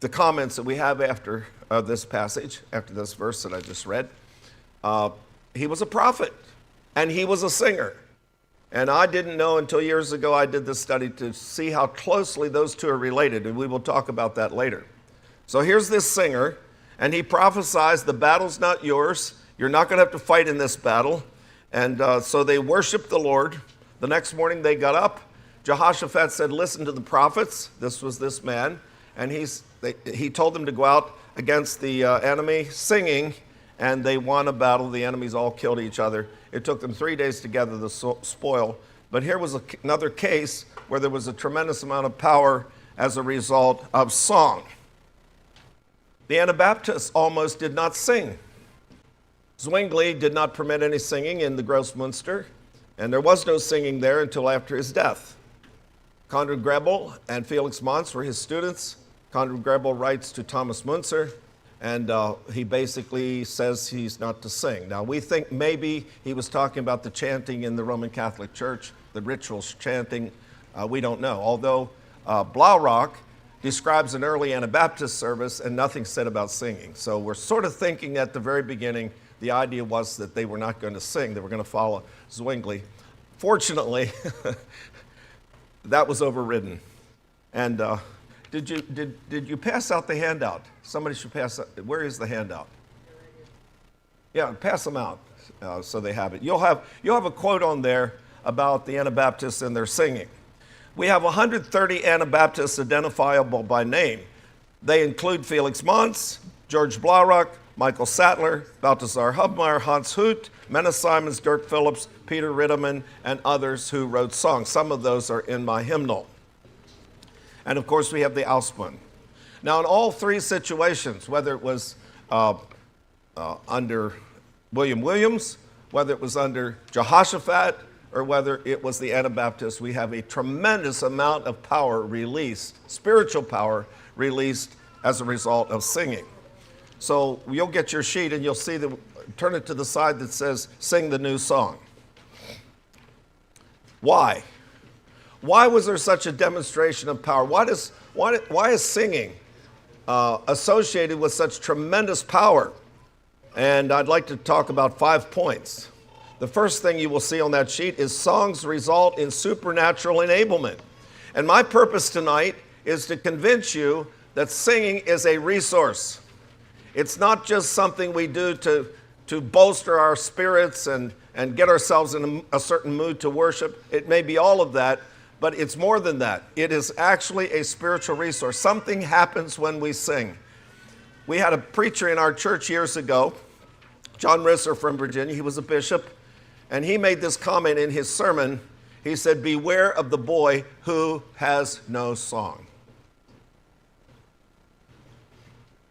the comments that we have after this passage, after this verse that I just read. He was a prophet, and he was a singer. And I didn't know until years ago I did this study to see how closely those two are related, and we will talk about that later. So here's this singer, and he prophesies, the battle's not yours. You're not going to have to fight in this battle. And so they worshiped the Lord. The next morning they got up. Jehoshaphat said, listen to the prophets. This was this man. And he told them to go out against the enemy singing, and they won a battle. The enemies all killed each other. It took them 3 days to gather the spoil. But here was another case where there was a tremendous amount of power as a result of song. The Anabaptists almost did not sing. Zwingli did not permit any singing in the Grossmünster, and there was no singing there until after his death. Conrad Grebel and Felix Manz were his students. Conrad Grebel writes to Thomas Müntzer, and he basically says he's not to sing. Now, we think maybe he was talking about the chanting in the Roman Catholic Church, the ritual chanting. We don't know. Although Blaurock describes an early Anabaptist service and nothing said about singing. So we're sort of thinking at the very beginning, the idea was that they were not going to sing. They were going to follow Zwingli. Fortunately, that was overridden. And did you pass out the handout? Somebody should pass out. Where is the handout? Yeah, pass them out so they have it. You'll have a quote on there about the Anabaptists and their singing. We have 130 Anabaptists identifiable by name. They include Felix Manz, George Blaurock, Michael Sattler, Balthasar Hubmaier, Hans Hut, Mena Simons, Dirk Phillips, Peter Ritterman, and others who wrote songs. Some of those are in my hymnal. And of course, we have the Ausbund. Now, in all three situations, whether it was under William Williams, whether it was under Jehoshaphat, or whether it was the Anabaptists, we have a tremendous amount of power released, spiritual power released as a result of singing. So you'll get your sheet and you'll see turn it to the side that says, sing the new song. Why? Why was there such a demonstration of power? Why is singing associated with such tremendous power? And I'd like to talk about 5 points. The first thing you will see on that sheet is songs result in supernatural enablement. And my purpose tonight is to convince you that singing is a resource. It's not just something we do to bolster our spirits and get ourselves in a certain mood to worship. It may be all of that, but it's more than that. It is actually a spiritual resource. Something happens when we sing. We had a preacher in our church years ago, John Risser from Virginia. He was a bishop, and he made this comment in his sermon. He said, beware of the boy who has no song.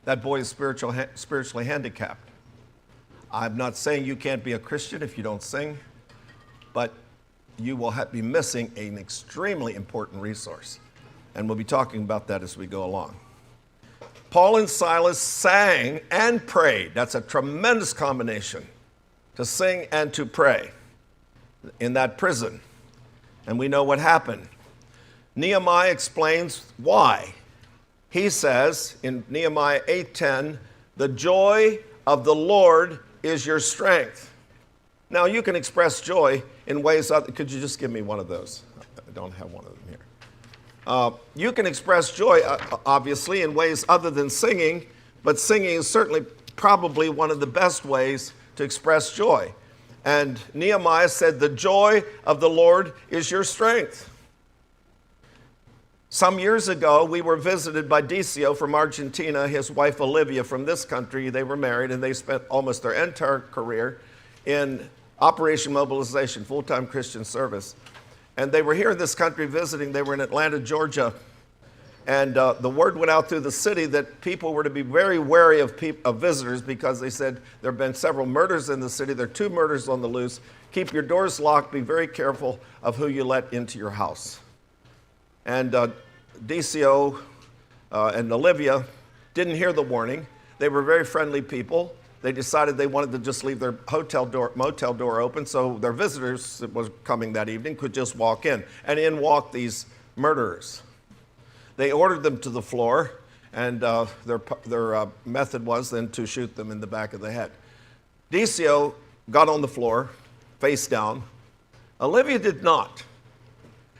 That boy is spiritually handicapped. I'm not saying you can't be a Christian if you don't sing, but you will be missing an extremely important resource. And we'll be talking about that as we go along. Paul and Silas sang and prayed. That's a tremendous combination, to sing and to pray in that prison. And we know what happened. Nehemiah explains why. He says in Nehemiah 8:10, the joy of the Lord is your strength. Now you can express joy in ways could you just give me one of those? I don't have one of them here. You can express joy, obviously, in ways other than singing, but singing is certainly probably one of the best ways to express joy. And Nehemiah said, the joy of the Lord is your strength. Some years ago, we were visited by Decio from Argentina, his wife Olivia from this country. They were married, and they spent almost their entire career in Operation Mobilization, full-time Christian service. And they were here in this country visiting. They were in Atlanta, Georgia. And the word went out through the city that people were to be very wary of visitors, because they said there have been several murders in the city. There are 2 murders on the loose. Keep your doors locked. Be very careful of who you let into your house. And Decio and Olivia didn't hear the warning. They were very friendly people. They decided they wanted to just leave their motel door open so their visitors that was coming that evening could just walk in. And in walked these murderers. They ordered them to the floor, and their method was then to shoot them in the back of the head. Decio got on the floor, face down. Olivia did not.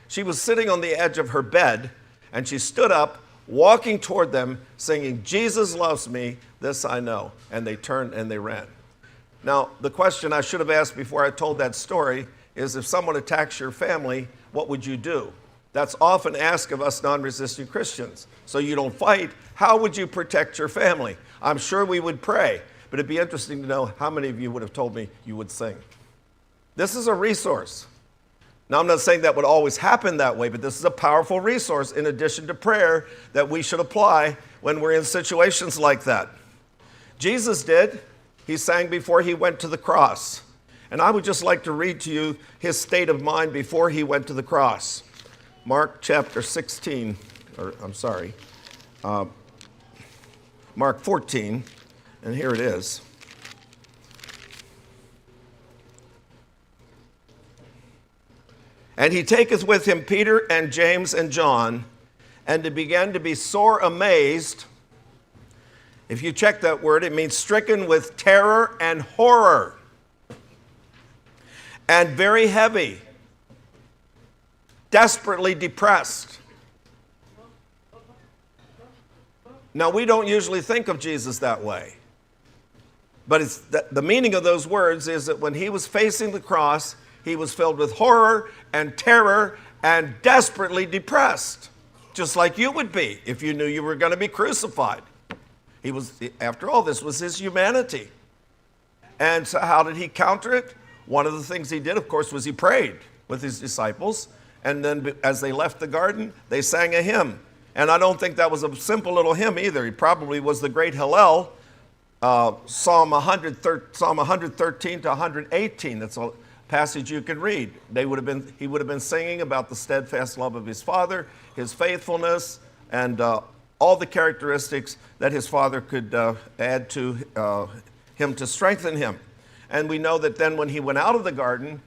She was sitting on the edge of her bed, and she stood up, walking toward them, singing, "Jesus loves me, this I know." And they turned and they ran. Now, the question I should have asked before I told that story is, if someone attacks your family, what would you do? That's often asked of us non-resistant Christians. So you don't fight. How would you protect your family? I'm sure we would pray, but it'd be interesting to know how many of you would have told me you would sing. This is a resource. Now, I'm not saying that would always happen that way, but this is a powerful resource in addition to prayer that we should apply when we're in situations like that. Jesus did. He sang before he went to the cross. And I would just like to read to you his state of mind before he went to the cross. Mark chapter 16, Mark 14, and here it is. "And he taketh with him Peter and James and John, and he began to be sore amazed." If you check that word, it means stricken with terror and horror, and very heavy, desperately depressed. Now, we don't usually think of Jesus that way. But the meaning of those words is that when he was facing the cross, he was filled with horror and terror and desperately depressed, just like you would be if you knew you were going to be crucified. After all, this was his humanity. And so how did he counter it? One of the things he did, of course, was he prayed with his disciples. And then as they left the garden, they sang a hymn. And I don't think that was a simple little hymn either. It probably was the great Hallel, Psalm 113 to 118. That's a passage you can read. He would have been singing about the steadfast love of his Father, his faithfulness, and all the characteristics that his Father could add to him to strengthen him. And we know that then when he went out of the garden,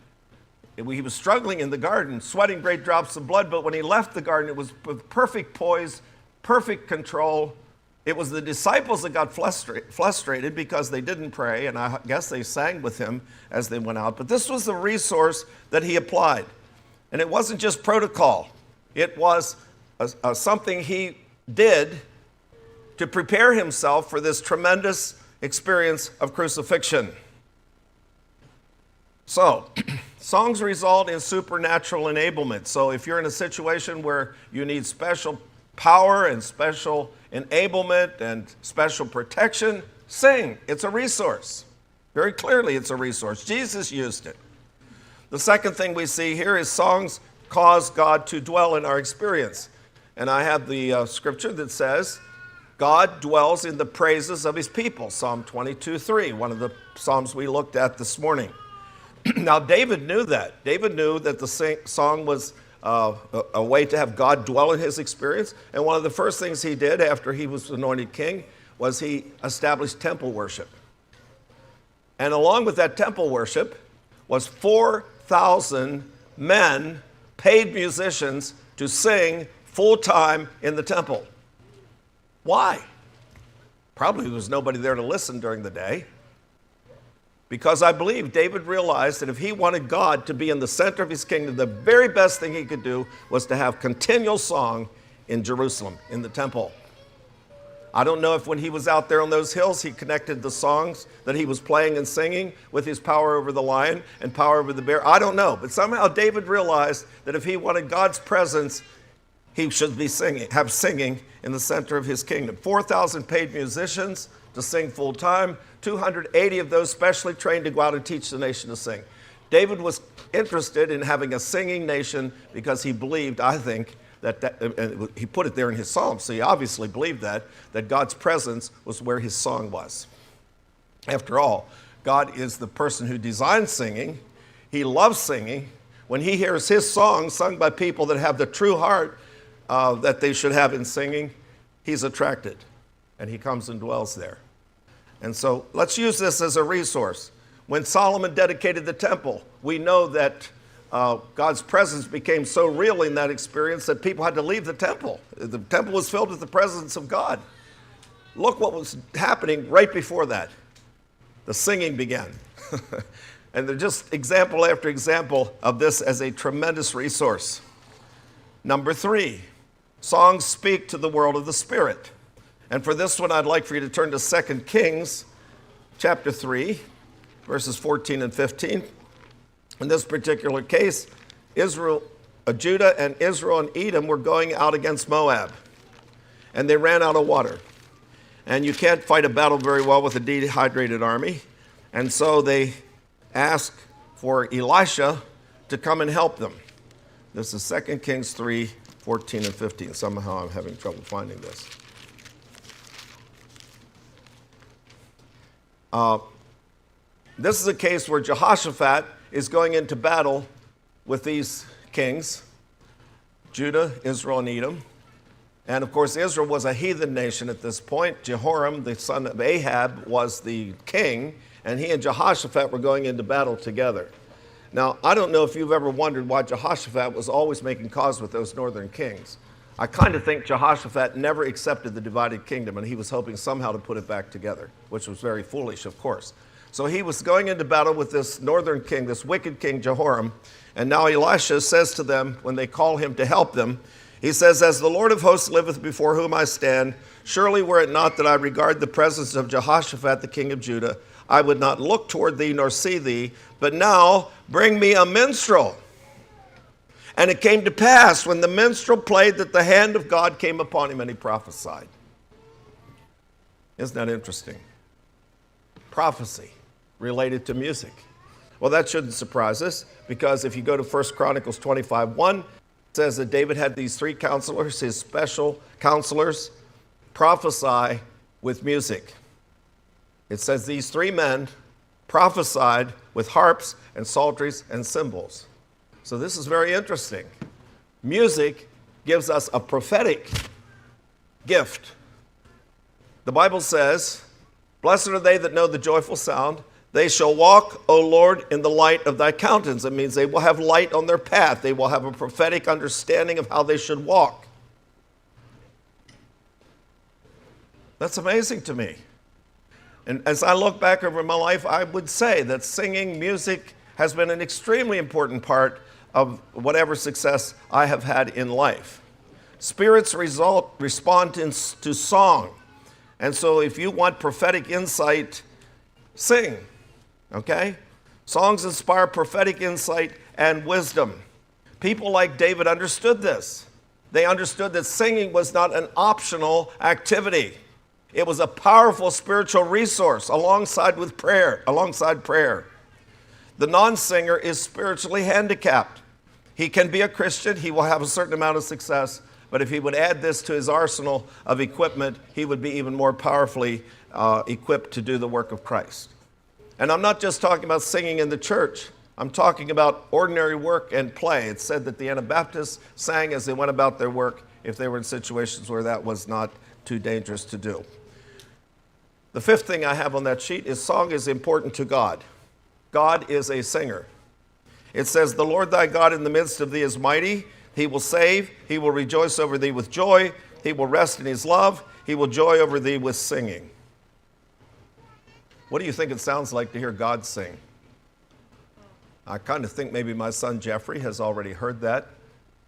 he was struggling in the garden, sweating great drops of blood, but when he left the garden, it was with perfect poise, perfect control. It was the disciples that got frustrated because they didn't pray, and I guess they sang with him as they went out. But this was the resource that he applied. And it wasn't just protocol. It was something he did to prepare himself for this tremendous experience of crucifixion. So, songs result in supernatural enablement. So if you're in a situation where you need special power and special enablement and special protection, sing. It's a resource. Very clearly, it's a resource. Jesus used it. The second thing we see here is songs cause God to dwell in our experience. And I have the scripture that says, God dwells in the praises of his people, Psalm 22:3, one of the Psalms we looked at this morning. Now, David knew that. David knew that the song was a way to have God dwell in his experience. And one of the first things he did after he was anointed king was he established temple worship. And along with that temple worship was 4,000 men, paid musicians, to sing full-time in the temple. Why? Probably there was nobody there to listen during the day. Because I believe David realized that if he wanted God to be in the center of his kingdom, the very best thing he could do was to have continual song in Jerusalem, in the temple. I don't know if when he was out there on those hills, he connected the songs that he was playing and singing with his power over the lion and power over the bear. I don't know. But somehow David realized that if he wanted God's presence, he should be singing in the center of his kingdom. 4,000 paid musicians to sing full time, 280 of those specially trained to go out and teach the nation to sing. David was interested in having a singing nation because he believed, I think, and he put it there in his Psalms, so he obviously believed that God's presence was where his song was. After all, God is the person who designed singing. He loves singing. When he hears his song sung by people that have the true heart that they should have in singing, he's attracted, and he comes and dwells there. And so let's use this as a resource. When Solomon dedicated the temple, we know that God's presence became so real in that experience that people had to leave the temple. The temple was filled with the presence of God. look what was happening right before that. The singing began. And they're just example after example of this as a tremendous resource. Number 3, songs speak to the world of the Spirit. And for this one, I'd like for you to turn to 2 Kings chapter 3, verses 14 and 15. In this particular case, Judah and Israel and Edom were going out against Moab. And they ran out of water. And you can't fight a battle very well with a dehydrated army. And so they asked for Elisha to come and help them. This is 2 Kings 3, 14 and 15. Somehow I'm having trouble finding this. This is a case where Jehoshaphat is going into battle with these kings, Judah, Israel, and Edom. And of course, Israel was a heathen nation at this point. Jehoram, the son of Ahab, was the king, and he and Jehoshaphat were going into battle together. Now, I don't know if you've ever wondered why Jehoshaphat was always making cause with those northern kings. I kind of think Jehoshaphat never accepted the divided kingdom, and he was hoping somehow to put it back together, which was very foolish, of course. So he was going into battle with this northern king, this wicked king Jehoram, and now Elisha says to them, when they call him to help them, he says, "As the Lord of hosts liveth before whom I stand, surely were it not that I regard the presence of Jehoshaphat the king of Judah, I would not look toward thee nor see thee, but now bring me a minstrel." And it came to pass when the minstrel played that the hand of God came upon him and he prophesied. Isn't that interesting? Prophecy related to music. Well, that shouldn't surprise us, because if you go to 1 Chronicles 25:1, it says that David had these 3 counselors, his special counselors, prophesy with music. It says these 3 men prophesied with harps and psalteries and cymbals. So this is very interesting. Music gives us a prophetic gift. The Bible says, "Blessed are they that know the joyful sound. They shall walk, O Lord, in the light of thy countenance." It means they will have light on their path. They will have a prophetic understanding of how they should walk. That's amazing to me. And as I look back over my life, I would say that singing, music, has been an extremely important part of whatever success I have had in life. Spirits respond to song. And so if you want prophetic insight, sing, okay? Songs inspire prophetic insight and wisdom. People like David understood this. They understood that singing was not an optional activity. It was a powerful spiritual resource alongside prayer. The non-singer is spiritually handicapped. He can be a Christian, he will have a certain amount of success, but if he would add this to his arsenal of equipment, he would be even more powerfully equipped to do the work of Christ. And I'm not just talking about singing in the church. I'm talking about ordinary work and play. It's said that the Anabaptists sang as they went about their work if they were in situations where that was not too dangerous to do. The 5th thing I have on that sheet is song is important to God. God is a singer. It says, "The Lord thy God in the midst of thee is mighty. He will save. He will rejoice over thee with joy. He will rest in his love. He will joy over thee with singing." What do you think it sounds like to hear God sing? I kind of think maybe my son Jeffrey has already heard that,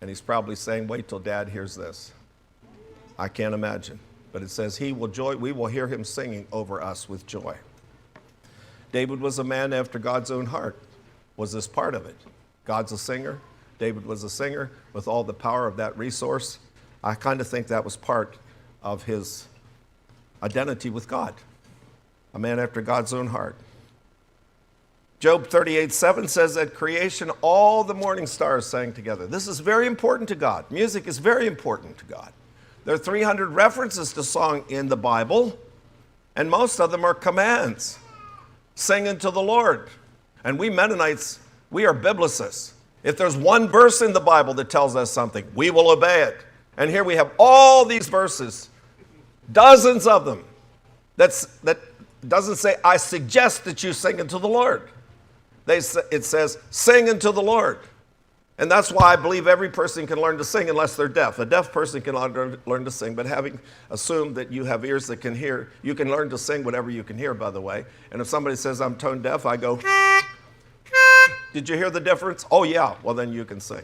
and he's probably saying, "Wait till Dad hears this." I can't imagine. But it says, "He will joy." We will hear him singing over us with joy. David was a man after God's own heart. Was this part of it? God's a singer. David was a singer with all the power of that resource. I kind of think that was part of his identity with God. A man after God's own heart. Job 38:7 says that creation, all the morning stars sang together. This is very important to God. Music is very important to God. There are 300 references to song in the Bible, and most of them are commands. Sing unto the Lord. And we Mennonites, we are biblicists. If there's one verse in the Bible that tells us something, we will obey it. And here we have all these verses, dozens of them, that doesn't say, "I suggest that you sing unto the Lord." It says, "Sing unto the Lord." And that's why I believe every person can learn to sing unless they're deaf. A deaf person can learn to sing, but having assumed that you have ears that can hear, you can learn to sing whatever you can hear, by the way. And if somebody says I'm tone deaf, I go, did you hear the difference? Oh, yeah. Well, then you can sing.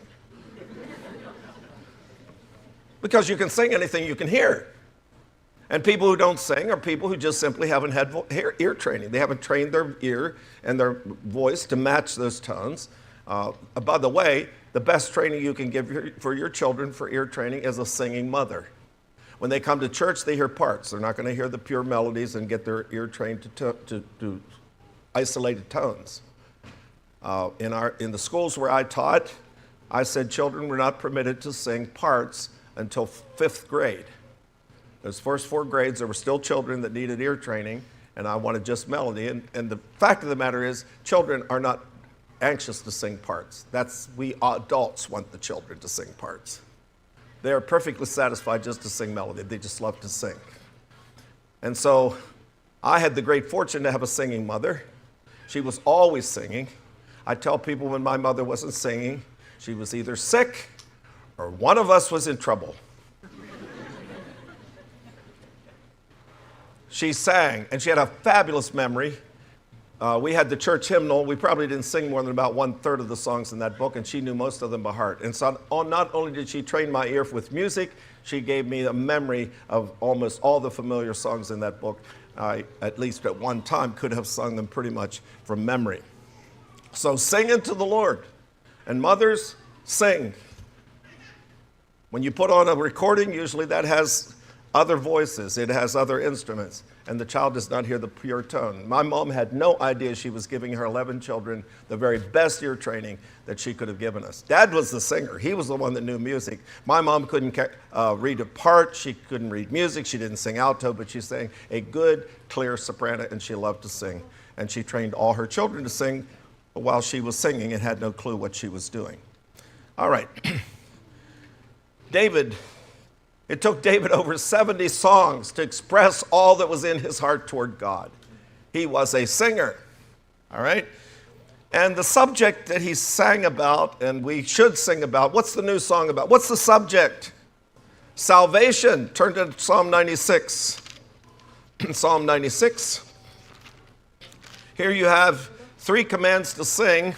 Because you can sing anything you can hear. And people who don't sing are people who just simply haven't had ear training. They haven't trained their ear and their voice to match those tones. By the way, the best training you can give for your children for ear training is a singing mother. When they come to church, they hear parts. They're not going to hear the pure melodies and get their ear trained to isolated tones. In the schools where I taught, I said children were not permitted to sing parts until 5th grade. Those first 4 grades, there were still children that needed ear training, and I wanted just melody. And the fact of the matter is, children are not anxious to sing parts. We adults want the children to sing parts. They are perfectly satisfied just to sing melody. They just love to sing. And so I had the great fortune to have a singing mother. She was always singing. I tell people when my mother wasn't singing, she was either sick or one of us was in trouble. She sang, and she had a fabulous memory. We had the church hymnal. We probably didn't sing more than about 1/3 of the songs in that book, and she knew most of them by heart. And so not only did she train my ear with music, she gave me a memory of almost all the familiar songs in that book. I, at least at one time, could have sung them pretty much from memory. So sing unto the Lord. And mothers, sing. When you put on a recording, usually that has other voices. It has other instruments. And the child does not hear the pure tone. My mom had no idea she was giving her 11 children the very best ear training that she could have given us. Dad was the singer. He was the one that knew music. My mom couldn't read a part. She couldn't read music. She didn't sing alto, but she sang a good, clear soprano, and she loved to sing. And she trained all her children to sing while she was singing and had no clue what she was doing. All right. David. It took David over 70 songs to express all that was in his heart toward God. He was a singer, all right? And the subject that he sang about, and we should sing about, what's the new song about? What's the subject? Salvation. Turn to Psalm 96. Psalm 96. Here you have 3 commands to sing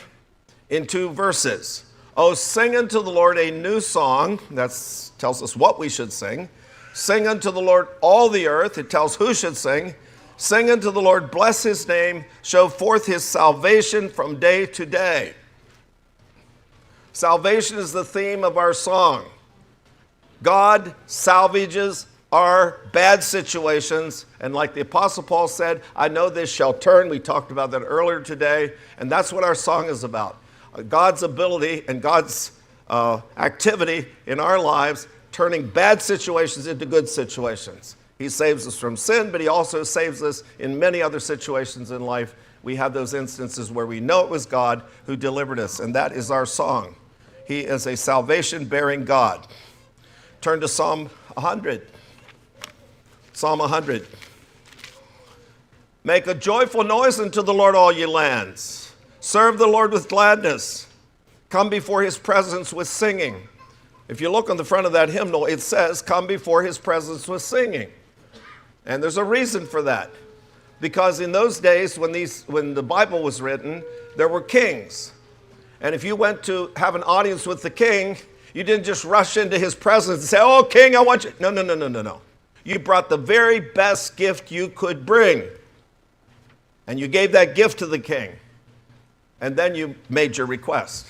in 2 verses. Oh, sing unto the Lord a new song. That tells us what we should sing. Sing unto the Lord all the earth. It tells who should sing. Sing unto the Lord, bless his name. Show forth his salvation from day to day. Salvation is the theme of our song. God salvages our bad situations. And like the Apostle Paul said, I know this shall turn. We talked about that earlier today. And that's what our song is about. God's ability and God's activity in our lives, turning bad situations into good situations. He saves us from sin, but he also saves us in many other situations in life. We have those instances where we know it was God who delivered us, and that is our song. He is a salvation-bearing God. Turn to Psalm 100. Psalm 100. Make a joyful noise unto the Lord, all ye lands. Serve the Lord with gladness. Come before his presence with singing. If you look on the front of that hymnal, it says, come before his presence with singing. And there's a reason for that. Because in those days, when the Bible was written, there were kings. And if you went to have an audience with the king, you didn't just rush into his presence and say, oh, king, I want you. No. You brought the very best gift you could bring. And you gave that gift to the king. And then you made your request.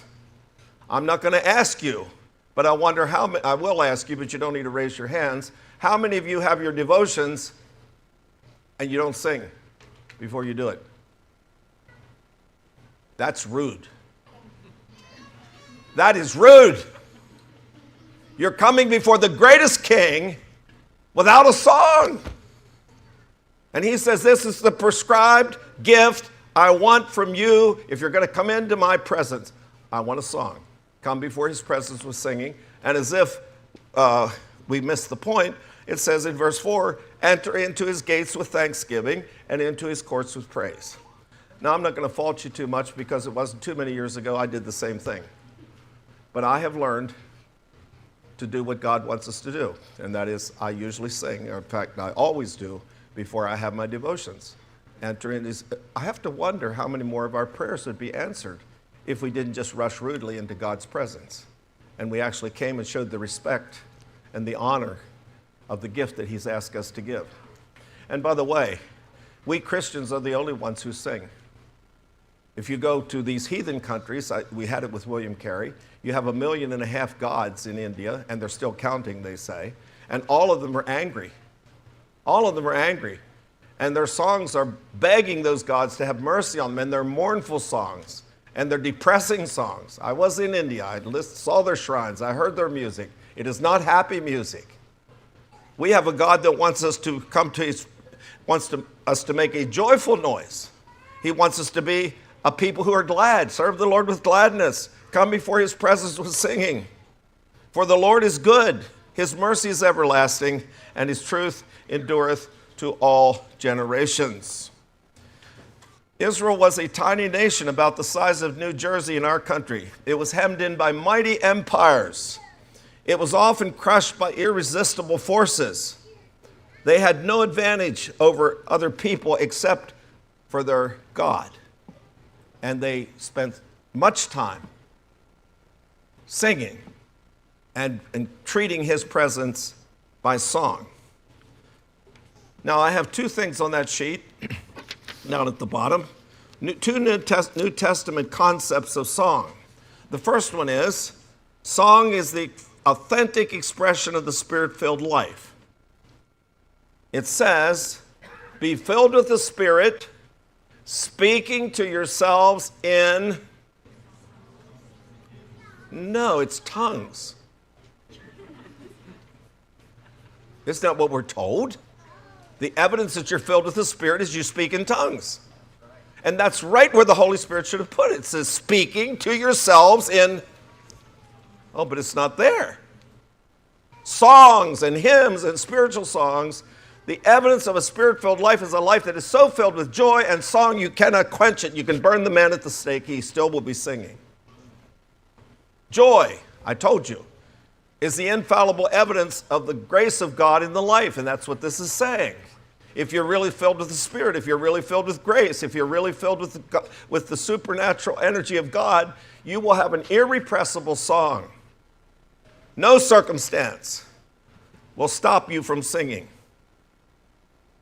I'm not going to ask you, but I wonder I will ask you, but you don't need to raise your hands. How many of you have your devotions and you don't sing before you do it? That's rude. That is rude. You're coming before the greatest king without a song. And he says, this is the prescribed gift I want from you. If you're going to come into my presence, I want a song. Come before his presence with singing. And as if we missed the point, it says in verse 4, enter into his gates with thanksgiving and into his courts with praise. Now, I'm not going to fault you too much because it wasn't too many years ago I did the same thing. But I have learned to do what God wants us to do, and that is I usually sing, or in fact, I always do before I have my devotions. I have to wonder how many more of our prayers would be answered if we didn't just rush rudely into God's presence, and we actually came and showed the respect and the honor of the gift that he's asked us to give. And by the way, we Christians are the only ones who sing. If you go to these heathen countries, we had it with William Carey, you have 1.5 million gods in India, and they're still counting, they say, and all of them are angry. All of them are angry. And their songs are begging those gods to have mercy on them, and they're mournful songs, and they're depressing songs. I was in India, I saw their shrines, I heard their music. It is not happy music. We have a God that wants us to us to make a joyful noise. He wants us to be a people who are glad, serve the Lord with gladness, come before his presence with singing. For the Lord is good, his mercy is everlasting, and his truth endureth to all generations. Israel was a tiny nation about the size of New Jersey in our country. It was hemmed in by mighty empires. It was often crushed by irresistible forces. They had no advantage over other people except for their God. And they spent much time singing and treating his presence by song. Now, I have two things on that sheet down at the bottom. Two New Testament concepts of song. The first one is, song is the authentic expression of the Spirit-filled life. It says, be filled with the Spirit, speaking to yourselves in... No, it's tongues. Isn't that what we're told? The evidence that you're filled with the Spirit is you speak in tongues. And that's right where the Holy Spirit should have put it. It says, speaking to yourselves in... Oh, but it's not there. Songs and hymns and spiritual songs. The evidence of a Spirit-filled life is a life that is so filled with joy and song you cannot quench it. You can burn the man at the stake, he still will be singing. Joy, I told you, is the infallible evidence of the grace of God in the life, and that's what this is saying. If you're really filled with the Spirit, if you're really filled with grace, if you're really filled with the supernatural energy of God, you will have an irrepressible song. No circumstance will stop you from singing.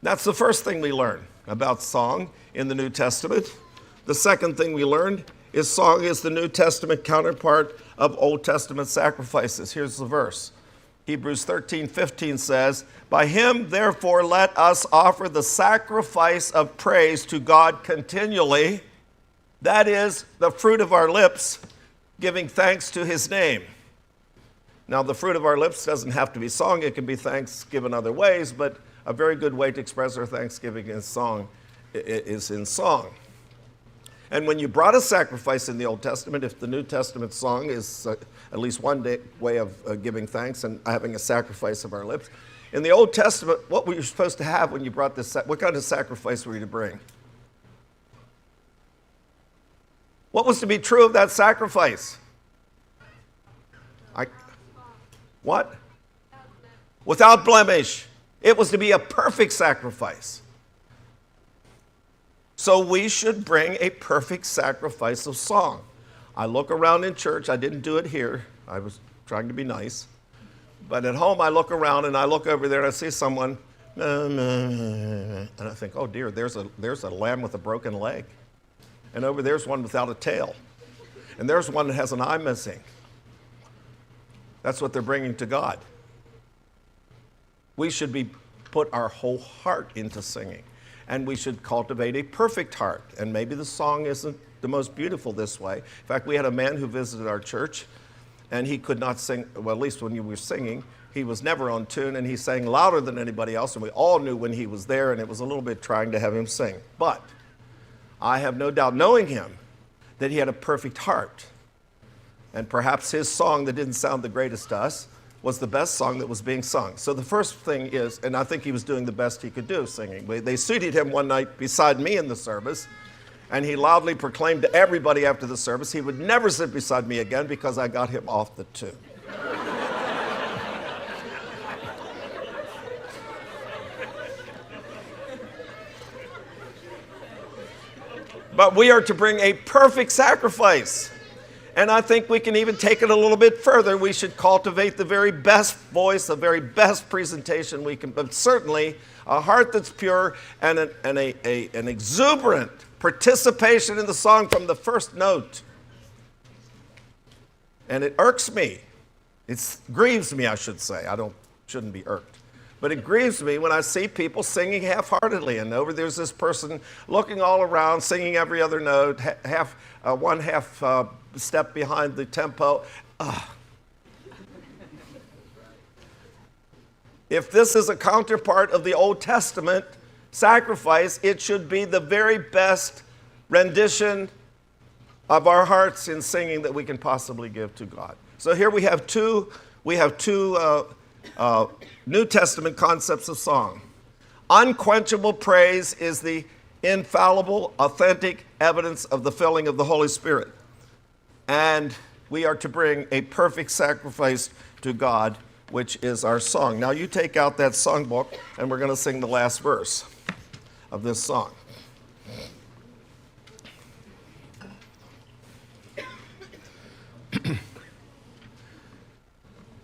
That's the first thing we learn about song in the New Testament. The second thing we learned is song is the New Testament counterpart of Old Testament sacrifices. Here's the verse. Hebrews 13:15 says, by him, therefore, let us offer the sacrifice of praise to God continually. That is the fruit of our lips, giving thanks to his name. Now, the fruit of our lips doesn't have to be song. It can be thanks given other ways, but a very good way to express our thanksgiving in song is in song. And when you brought a sacrifice in the Old Testament, if the New Testament song is at least one way of giving thanks and having a sacrifice of our lips, in the Old Testament, what were you supposed to have when you brought this? What kind of sacrifice were you to bring? What was to be true of that sacrifice? What? Without blemish. It was to be a perfect sacrifice. So we should bring a perfect sacrifice of song. I look around in church. I didn't do it here. I was trying to be nice. But at home, I look around and I look over there and I see someone, and I think, oh dear, there's a lamb with a broken leg. And over there's one without a tail. And there's one that has an eye missing. That's what they're bringing to God. We should put our whole heart into singing. And we should cultivate a perfect heart. And maybe the song isn't the most beautiful this way. In fact, we had a man who visited our church, and he could not sing, well, at least when you were singing, he was never on tune, and he sang louder than anybody else, and we all knew when he was there, and it was a little bit trying to have him sing. But I have no doubt, knowing him, that he had a perfect heart. And perhaps his song that didn't sound the greatest to us was the best song that was being sung. So the first thing is, and I think he was doing the best he could do singing. They seated him one night beside me in the service, And he loudly proclaimed to everybody after the service he would never sit beside me again because I got him off the tune. But we are to bring a perfect sacrifice. And I think we can even take it a little bit further. We should cultivate the very best voice, the very best presentation we can, but certainly a heart that's pure and an exuberant participation in the song from the first note. And it irks me. It grieves me, I should say. Shouldn't be irked. But it grieves me when I see people singing half-heartedly, and there's this person looking all around, singing every other note, one half step behind the tempo. If this is a counterpart of the Old Testament sacrifice, it should be the very best rendition of our hearts in singing that we can possibly give to God. So here we have two New Testament concepts of song. Unquenchable praise is the infallible, authentic evidence of the filling of the Holy Spirit. And we are to bring a perfect sacrifice to God, which is our song. Now you take out that songbook, and we're going to sing the last verse of this song.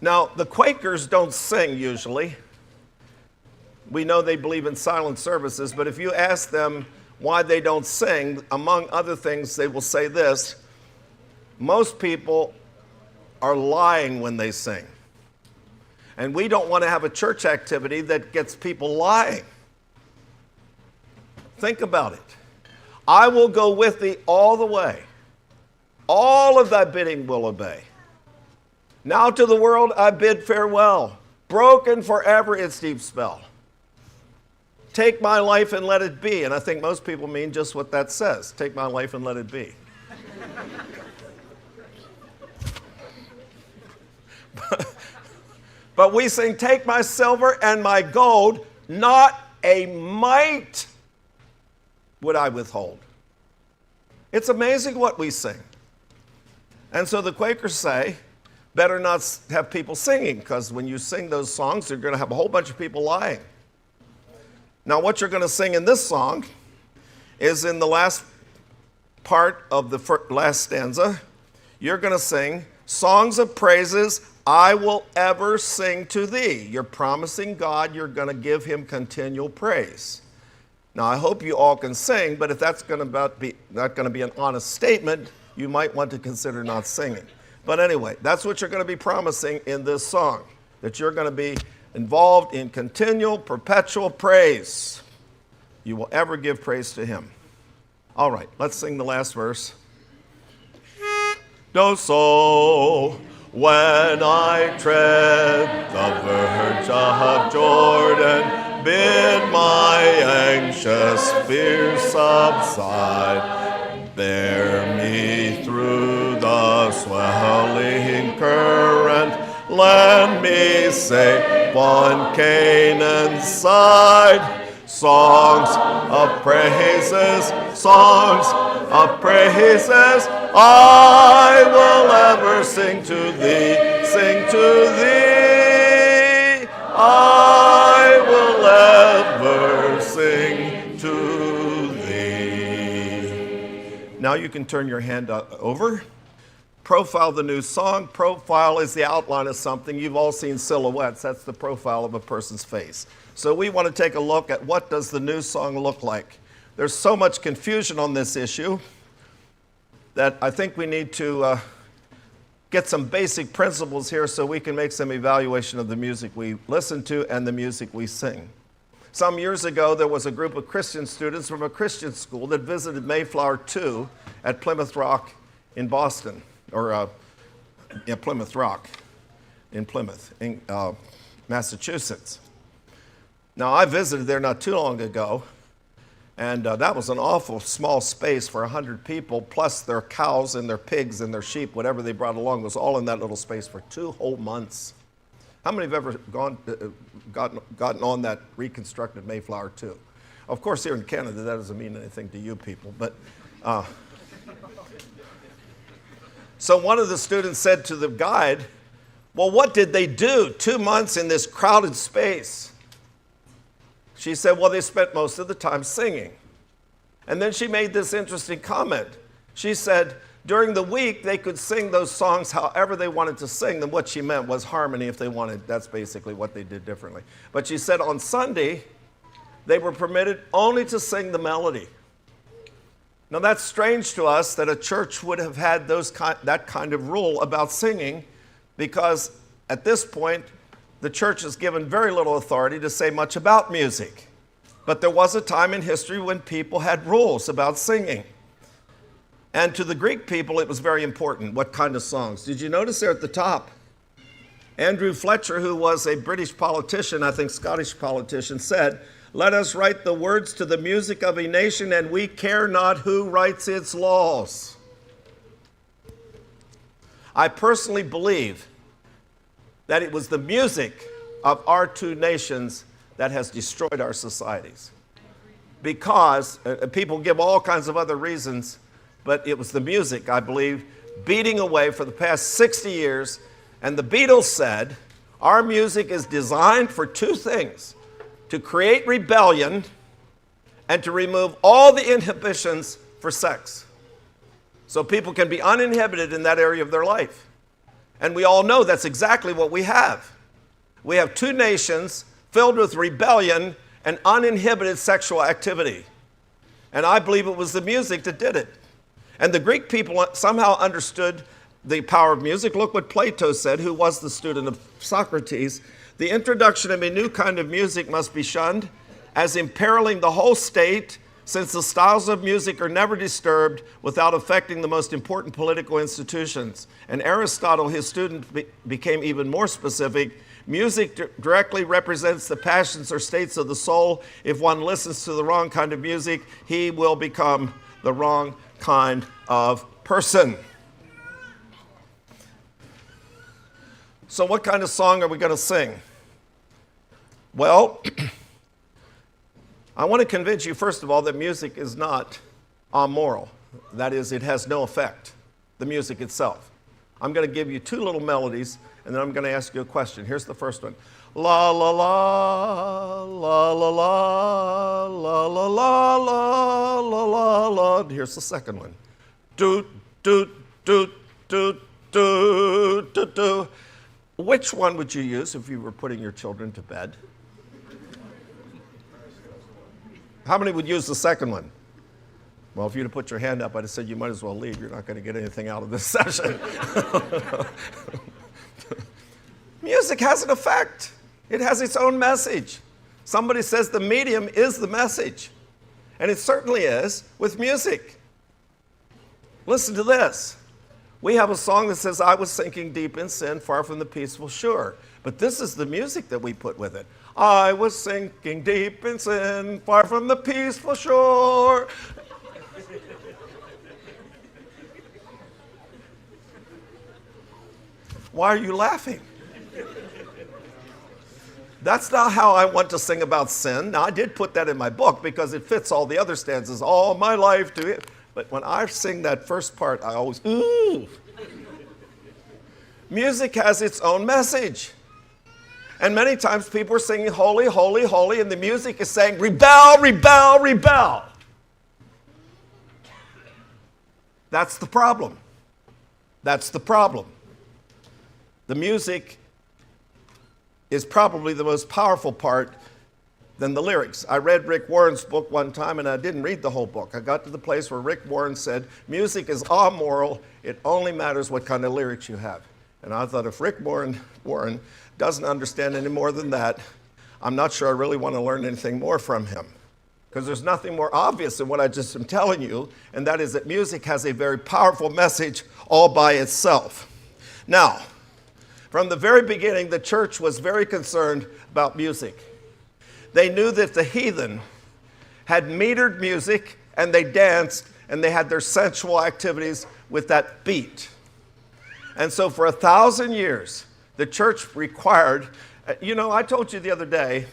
Now, the Quakers don't sing usually. We know they believe in silent services, but if you ask them why they don't sing, among other things, they will say this: most people are lying when they sing. And we don't want to have a church activity that gets people lying. Think about it. I will go with thee all the way. All of thy bidding will obey. Now to the world I bid farewell. Broken forever its deep spell. Take my life and let it be. And I think most people mean just what that says. Take my life and let it be. But we sing, take my silver and my gold, not a mite would I withhold. It's amazing what we sing. And so the Quakers say, better not have people singing, because when you sing those songs, you're going to have a whole bunch of people lying. Now, what you're going to sing in this song is in the last part of the last stanza. You're going to sing, songs of praises I will ever sing to thee. You're promising God you're going to give him continual praise. Now, I hope you all can sing, but if that's not going to be an honest statement, you might want to consider not singing. But anyway, that's what you're going to be promising in this song, that you're going to be involved in continual, perpetual praise. You will ever give praise to him. All right, let's sing the last verse. Do so when I tread the verge of Jordan, bid my anxious fears subside. Bear me through the swelling current, let me safe on Canaan's side. Songs of praises, I will ever sing to thee, I will ever sing to thee. Now you can turn your hand over. Profile the new song. Profile is the outline of something. You've all seen silhouettes. That's the profile of a person's face. So we want to take a look at what does the new song look like. There's so much confusion on this issue that I think we need to get some basic principles here so we can make some evaluation of the music we listen to and the music we sing. Some years ago, there was a group of Christian students from a Christian school that visited Mayflower 2 at Plymouth Rock in Boston, or Plymouth Rock in Plymouth, in Massachusetts. Now, I visited there not too long ago, and that was an awful small space for 100 people, plus their cows and their pigs and their sheep, whatever they brought along, was all in that little space for 2 whole months. How many have ever gotten on that reconstructed Mayflower 2? Of course, here in Canada, that doesn't mean anything to you people, but So one of the students said to the guide, well, what did they do 2 months in this crowded space? She said, well, they spent most of the time singing. And then she made this interesting comment. She said, during the week, they could sing those songs however they wanted to sing them. What she meant was harmony if they wanted. That's basically what they did differently. But she said on Sunday, they were permitted only to sing the melody. Now, that's strange to us that a church would have had that kind of rule about singing, because at this point, the church is given very little authority to say much about music. But there was a time in history when people had rules about singing. And to the Greek people, it was very important what kind of songs. Did you notice there at the top? Andrew Fletcher, who was a British politician, I think Scottish politician, said, let us write the words to the music of a nation, and we care not who writes its laws. I personally believe that it was the music of our two nations that has destroyed our societies. Because people give all kinds of other reasons, but it was the music, I believe, beating away for the past 60 years. And the Beatles said, our music is designed for two things: to create rebellion and to remove all the inhibitions for sex. So people can be uninhibited in that area of their life. And we all know that's exactly what we have. We have two nations filled with rebellion and uninhibited sexual activity. And I believe it was the music that did it. And the Greek people somehow understood the power of music. Look what Plato said, who was the student of Socrates. The introduction of a new kind of music must be shunned as imperiling the whole state, since the styles of music are never disturbed without affecting the most important political institutions. And Aristotle, his student, became even more specific. Music directly represents the passions or states of the soul. If one listens to the wrong kind of music, he will become the wrong kind of person. So what kind of song are we going to sing? Well, I want to convince you, first of all, that music is not amoral. That is, it has no effect, the music itself. I'm going to give you two little melodies, and then I'm going to ask you a question. Here's the first one. La la la, la la la, la la la, la la la la. Here's the second one. Do, do, do, do, do, do, do. Which one would you use if you were putting your children to bed? How many would use the second one? Well, if you'd have put your hand up, I'd have said you might as well leave. You're not going to get anything out of this session. Music has an effect. It has its own message. Somebody says the medium is the message. And it certainly is with music. Listen to this. We have a song that says, I was sinking deep in sin, far from the peaceful shore. But this is the music that we put with it. I was sinking deep in sin, far from the peaceful shore. Why are you laughing? That's not how I want to sing about sin. Now, I did put that in my book because it fits all the other stanzas. All my life to it. But when I sing that first part, I always, ooh. Music has its own message. And many times people are singing holy, holy, holy, and the music is saying rebel, rebel, rebel. That's the problem. That's the problem. The music is probably the most powerful part than the lyrics. I read Rick Warren's book one time, and I didn't read the whole book. I got to the place where Rick Warren said, music is amoral. It only matters what kind of lyrics you have. And I thought, if Rick Warren doesn't understand any more than that, I'm not sure I really want to learn anything more from him. Because there's nothing more obvious than what I just am telling you, and that is that music has a very powerful message all by itself. Now, from the very beginning, the church was very concerned about music. They knew that the heathen had metered music, and they danced, and they had their sensual activities with that beat. And so for 1,000 years, the church required, I told you the other day,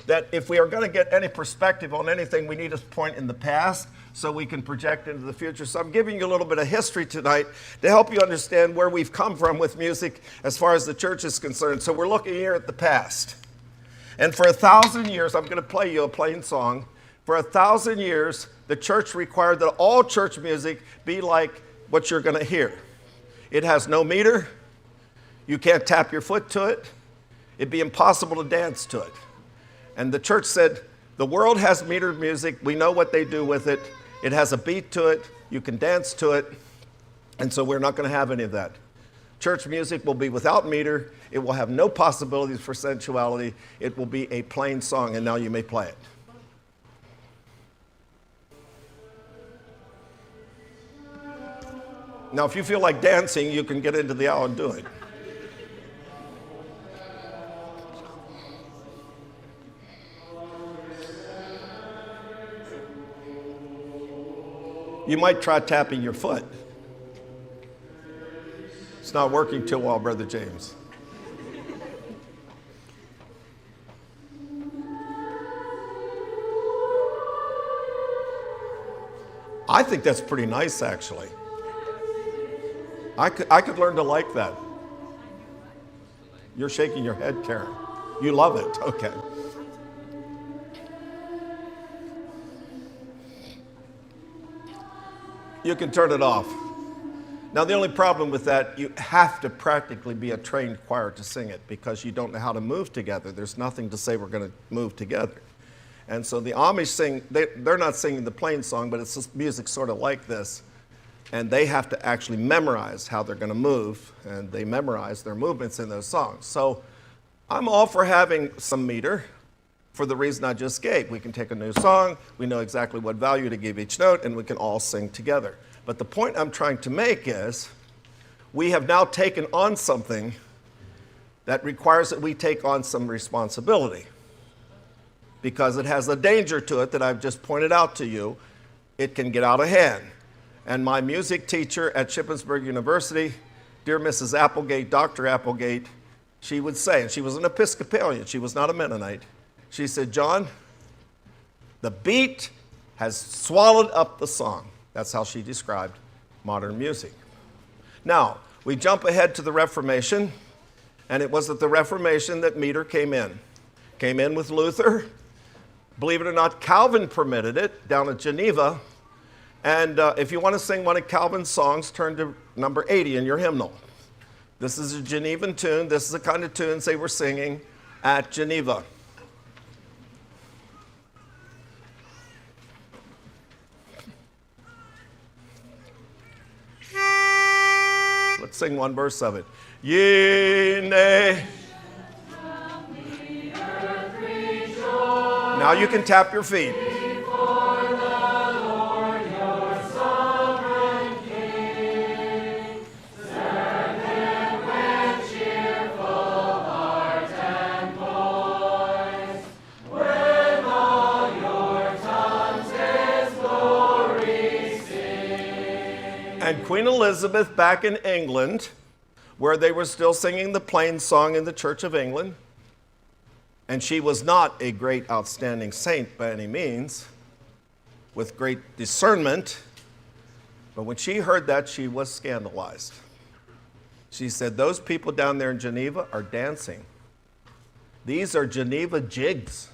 that if we are going to get any perspective on anything, we need to point in the past so we can project into the future. So I'm giving you a little bit of history tonight to help you understand where we've come from with music as far as the church is concerned. So we're looking here at the past. And for 1,000 years, I'm going to play you a plain song. For 1,000 years, the church required that all church music be like what you're going to hear. It has no meter. You can't tap your foot to it. It'd be impossible to dance to it. And the church said, the world has metered music. We know what they do with it. It has a beat to it. You can dance to it. And so we're not going to have any of that. Church music will be without meter. It will have no possibilities for sensuality. It will be a plain song. And now you may play it. Now, if you feel like dancing, you can get into the aisle and do it. You might try tapping your foot. It's not working too well, Brother James. I think that's pretty nice, actually. I could learn to like that. You're shaking your head, Karen. You love it. Okay. You can turn it off. Now, the only problem with that, you have to practically be a trained choir to sing it because you don't know how to move together. There's nothing to say we're going to move together. And so the Amish sing, they're not singing the plain song, but it's music sort of like this. And they have to actually memorize how they're going to move, and they memorize their movements in those songs. So I'm all for having some meter for the reason I just gave. We can take a new song, we know exactly what value to give each note, and we can all sing together. But the point I'm trying to make is we have now taken on something that requires that we take on some responsibility because it has a danger to it that I've just pointed out to you. It can get out of hand. And my music teacher at Shippensburg University, dear Mrs. Applegate, Dr. Applegate, she would say, and she was an Episcopalian, she was not a Mennonite, she said, John, the beat has swallowed up the song. That's how she described modern music. Now, we jump ahead to the Reformation, and it was at the Reformation that meter came in. Came in with Luther. Believe it or not, Calvin permitted it down at Geneva. And if you want to sing one of Calvin's songs, turn to number 80 in your hymnal. This is a Genevan tune. This is the kind of tunes they were singing at Geneva. Let's sing one verse of it. Ye nay. Now you can tap your feet. And Queen Elizabeth back in England, where they were still singing the plain song in the Church of England, and she was not a great outstanding saint by any means, with great discernment, but when she heard that, she was scandalized. She said, those people down there in Geneva are dancing. These are Geneva jigs.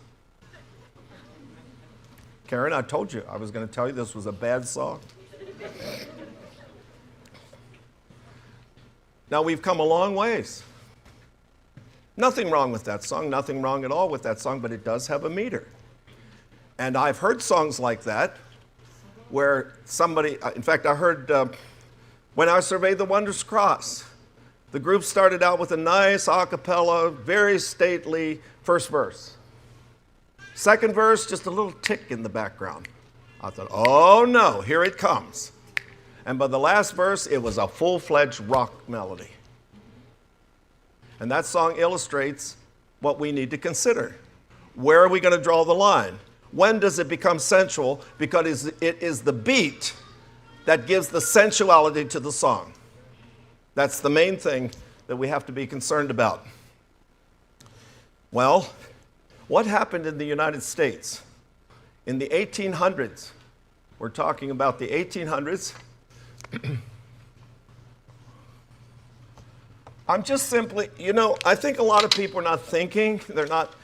Karen, I told you I was going to tell you this was a bad song. Now, we've come a long ways. Nothing wrong with that song, nothing wrong at all with that song, but it does have a meter. And I've heard songs like that where somebody, in fact, I heard When I Survey the Wondrous Cross, the group started out with a nice a cappella, very stately first verse. Second verse, just a little tick in the background. I thought, oh no, here it comes. And by the last verse, it was a full-fledged rock melody. And that song illustrates what we need to consider. Where are we going to draw the line? When does it become sensual? Because it is the beat that gives the sensuality to the song. That's the main thing that we have to be concerned about. Well, What happened in the United States? In the 1800s, we're talking about the 1800s. I'm just simply, I think a lot of people are not thinking, they're not,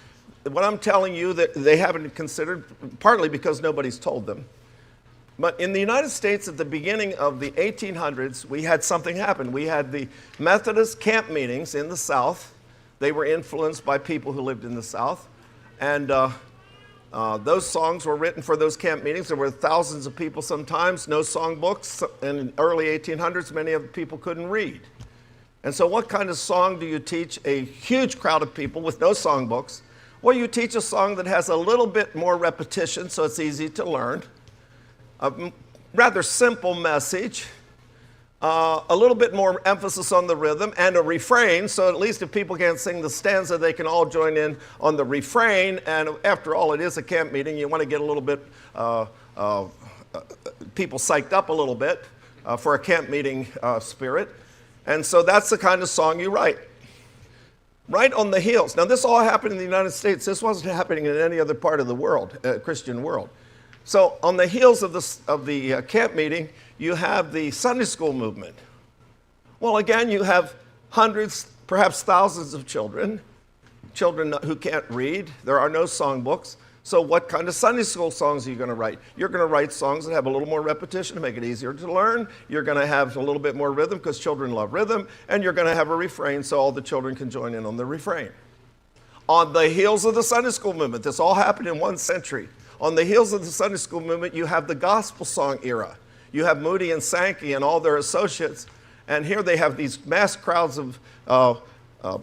what I'm telling you that they haven't considered, partly because nobody's told them. But in the United States at the beginning of the 1800s, we had something happen. We had the Methodist camp meetings in the South. They were influenced by people who lived in the South. And those songs were written for those camp meetings. There were thousands of people sometimes, no songbooks. And in the early 1800s, many of the people couldn't read. And so what kind of song do you teach a huge crowd of people with no songbooks? Well, you teach a song that has a little bit more repetition, so it's easy to learn. A rather simple message, a little bit more emphasis on the rhythm, and a refrain, so at least if people can't sing the stanza, they can all join in on the refrain. And after all, it is a camp meeting. You want to get a little bit, people psyched up a little bit for a camp meeting spirit. And so that's the kind of song you write. Right on the heels. Now, this all happened in the United States. This wasn't happening in any other part of the world, Christian world. So on the heels of the camp meeting, you have the Sunday school movement. Well, again, you have hundreds, perhaps thousands of children who can't read. There are no songbooks. So what kind of Sunday school songs are you going to write? You're going to write songs that have a little more repetition to make it easier to learn. You're going to have a little bit more rhythm because children love rhythm. And you're going to have a refrain so all the children can join in on the refrain. On the heels of the Sunday school movement, this all happened in one century. On the heels of the Sunday school movement, you have the gospel song era. You have Moody and Sankey and all their associates. And here they have these mass crowds of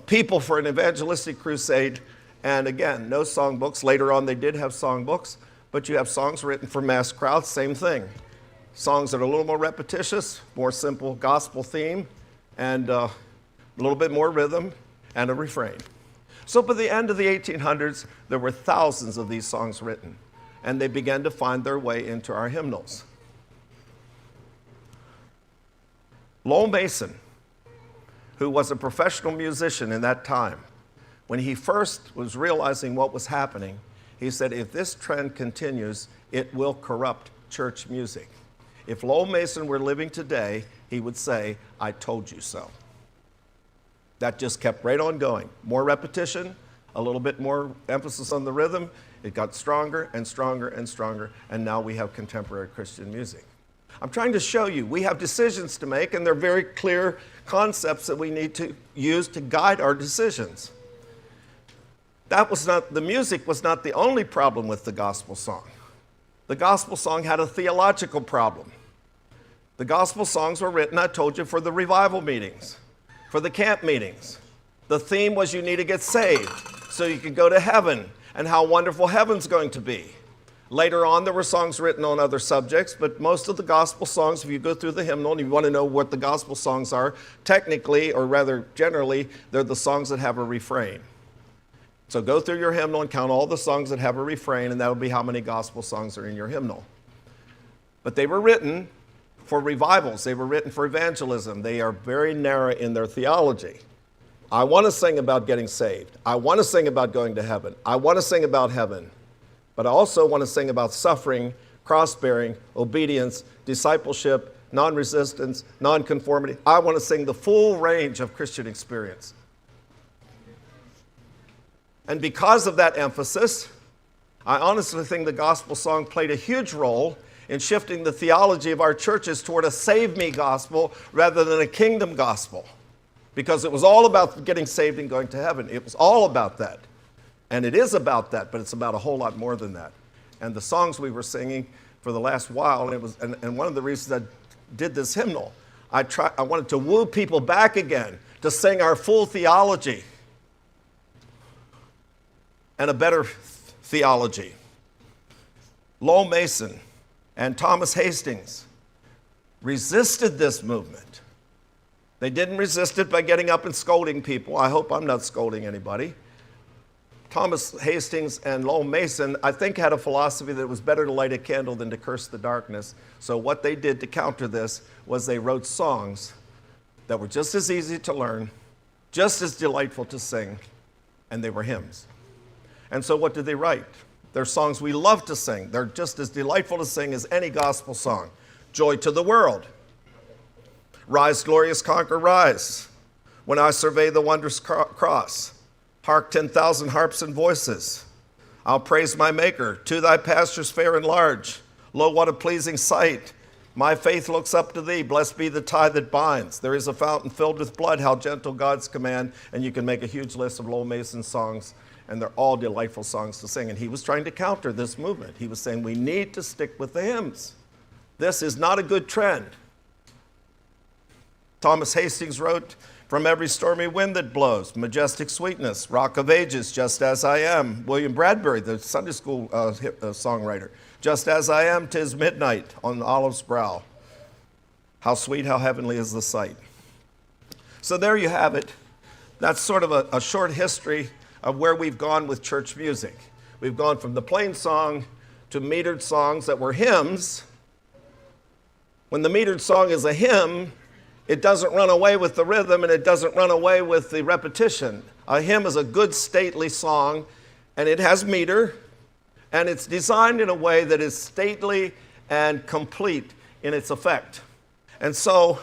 people for an evangelistic crusade. And again, no songbooks. Later on, they did have songbooks, but you have songs written for mass crowds, same thing. Songs that are a little more repetitious, more simple gospel theme, and a little bit more rhythm, and a refrain. So by the end of the 1800s, there were thousands of these songs written, and they began to find their way into our hymnals. Lowell Mason, who was a professional musician in that time, when he first was realizing what was happening, he said, if this trend continues, it will corrupt church music. If Lowell Mason were living today, he would say, I told you so. That just kept right on going. More repetition, a little bit more emphasis on the rhythm. It got stronger and stronger and stronger, and now we have contemporary Christian music. I'm trying to show you, we have decisions to make, and they're very clear concepts that we need to use to guide our decisions. The music was not the only problem with the gospel song. The gospel song had a theological problem. The gospel songs were written, I told you, for the revival meetings, for the camp meetings. The theme was you need to get saved so you can go to heaven and how wonderful heaven's going to be. Later on, there were songs written on other subjects, but most of the gospel songs, if you go through the hymnal and you want to know what the gospel songs are, technically, or rather generally, they're the songs that have a refrain. So go through your hymnal and count all the songs that have a refrain, and that'll be how many gospel songs are in your hymnal. But they were written for revivals. They were written for evangelism. They are very narrow in their theology. I want to sing about getting saved. I want to sing about going to heaven. I want to sing about heaven. But I also want to sing about suffering, cross-bearing, obedience, discipleship, non-resistance, non-conformity. I want to sing the full range of Christian experience. And because of that emphasis, I honestly think the gospel song played a huge role in shifting the theology of our churches toward a save me gospel rather than a kingdom gospel. Because it was all about getting saved and going to heaven. It was all about that. And it is about that, but it's about a whole lot more than that. And the songs we were singing for the last while, and one of the reasons I did this hymnal, I wanted to woo people back again to sing our full theology and a better theology. Lowell Mason and Thomas Hastings resisted this movement. They didn't resist it by getting up and scolding people. I hope I'm not scolding anybody. Thomas Hastings and Lowell Mason, I think, had a philosophy that it was better to light a candle than to curse the darkness. So what they did to counter this was they wrote songs that were just as easy to learn, just as delightful to sing, and they were hymns. And so what did they write? They're songs we love to sing. They're just as delightful to sing as any gospel song. Joy to the world. Rise, glorious conquer, rise. When I survey the wondrous cross. Hark, 10,000 harps and voices. I'll praise my Maker. To thy pastures fair and large. Lo, what a pleasing sight. My faith looks up to thee. Blessed be the tie that binds. There is a fountain filled with blood. How gentle God's command. And you can make a huge list of Lowell Mason songs, and they're all delightful songs to sing. And he was trying to counter this movement. He was saying we need to stick with the hymns. This is not a good trend. Thomas Hastings wrote, from every stormy wind that blows, majestic sweetness, rock of ages, just as I am. William Bradbury, the Sunday school songwriter, just as I am, 'tis midnight on Olive's brow. How sweet, how heavenly is the sight. So there you have it. That's sort of a short history of where we've gone with church music. We've gone from the plain song to metered songs that were hymns. When the metered song is a hymn, it doesn't run away with the rhythm and it doesn't run away with the repetition. A hymn is a good stately song, and it has meter, and it's designed in a way that is stately and complete in its effect. And so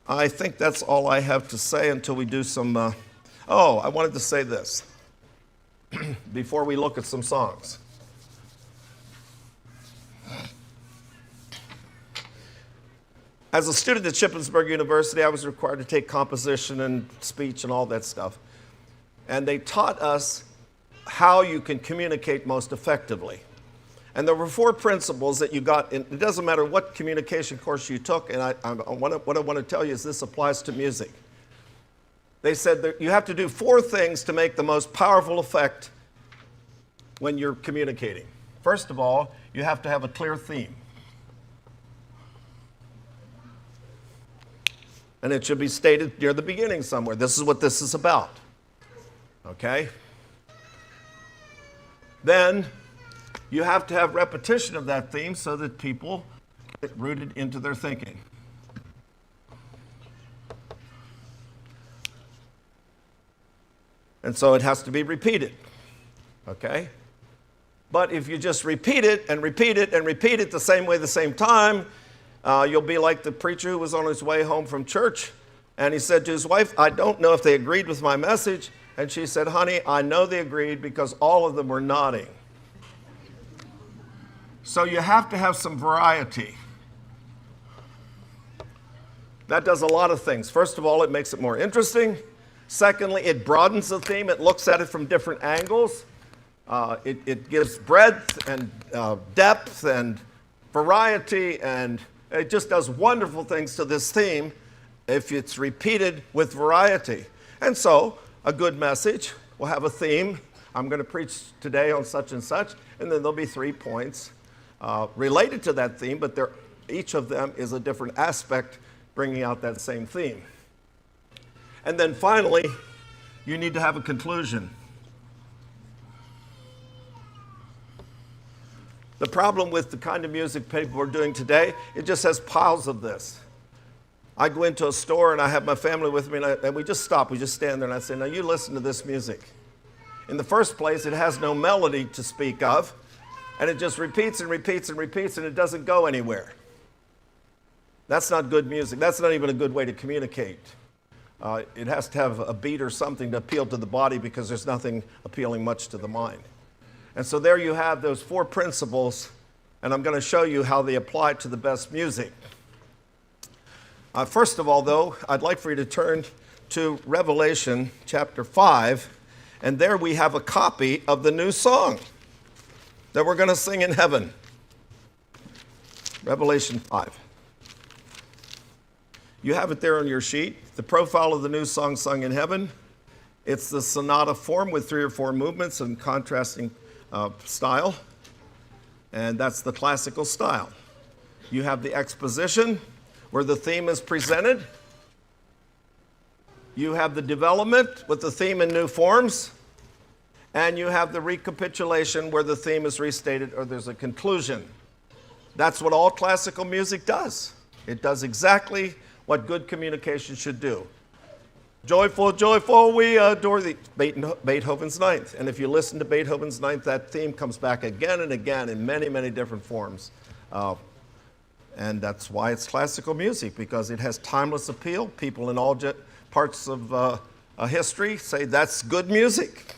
I think that's all I have to say until we do some, I wanted to say this before we look at some songs. As a student at Shippensburg University, I was required to take composition and speech and all that stuff. And they taught us how you can communicate most effectively. And there were 4 principles that you got. It doesn't matter what communication course you took, and what I want to tell you is this applies to music. They said that you have to do 4 things to make the most powerful effect when you're communicating. First of all, you have to have a clear theme. And it should be stated near the beginning somewhere. This is what this is about. Okay? Then you have to have repetition of that theme so that people get rooted into their thinking. And so it has to be repeated. Okay? But if you just repeat it and repeat it and repeat it the same way, the same time, you'll be like the preacher who was on his way home from church, and he said to his wife, I don't know if they agreed with my message. And she said, honey, I know they agreed because all of them were nodding. So you have to have some variety. That does a lot of things. First of all, it makes it more interesting. Secondly, it broadens the theme. It looks at it from different angles. It gives breadth and depth and variety, and it just does wonderful things to this theme if it's repeated with variety. And so a good message will have a theme. I'm going to preach today on such and such, and then there'll be 3 points related to that theme, but each of them is a different aspect bringing out that same theme. And then finally, you need to have a conclusion. The problem with the kind of music people are doing today, it just has piles of this. I go into a store and I have my family with me, and we just stop. We just stand there and I say, now you listen to this music. In the first place, it has no melody to speak of, and it just repeats and repeats and repeats, and it doesn't go anywhere. That's not good music. That's not even a good way to communicate. It has to have a beat or something to appeal to the body because there's nothing appealing much to the mind. And so there you have those 4 principles, and I'm going to show you how they apply to the best music. First of all, though, I'd like for you to turn to Revelation chapter 5, and there we have a copy of the new song that we're going to sing in heaven. Revelation 5. You have it there on your sheet, the profile of the new song sung in heaven. It's the sonata form with 3 or 4 movements and contrasting style, and that's the classical style. You have the exposition where the theme is presented. You have the development with the theme in new forms, and you have the recapitulation where the theme is restated or there's a conclusion. That's what all classical music does. It does exactly what good communication should do. Joyful, joyful, we adore thee. Beethoven's Ninth. And if you listen to Beethoven's Ninth, that theme comes back again and again in many, many different forms. And that's why it's classical music, because it has timeless appeal. People in all parts of history say that's good music,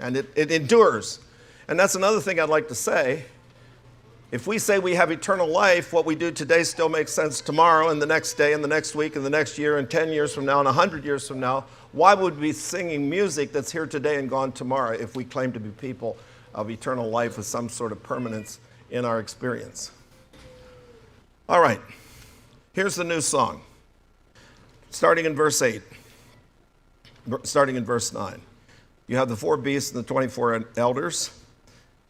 and it endures. And that's another thing I'd like to say. If we say we have eternal life, what we do today still makes sense tomorrow and the next day and the next week and the next year and 10 years from now and 100 years from now. Why would we be singing music that's here today and gone tomorrow if we claim to be people of eternal life with some sort of permanence in our experience? All right, here's the new song, starting in verse 8, starting in verse 9. You have the 4 beasts and the 24 elders,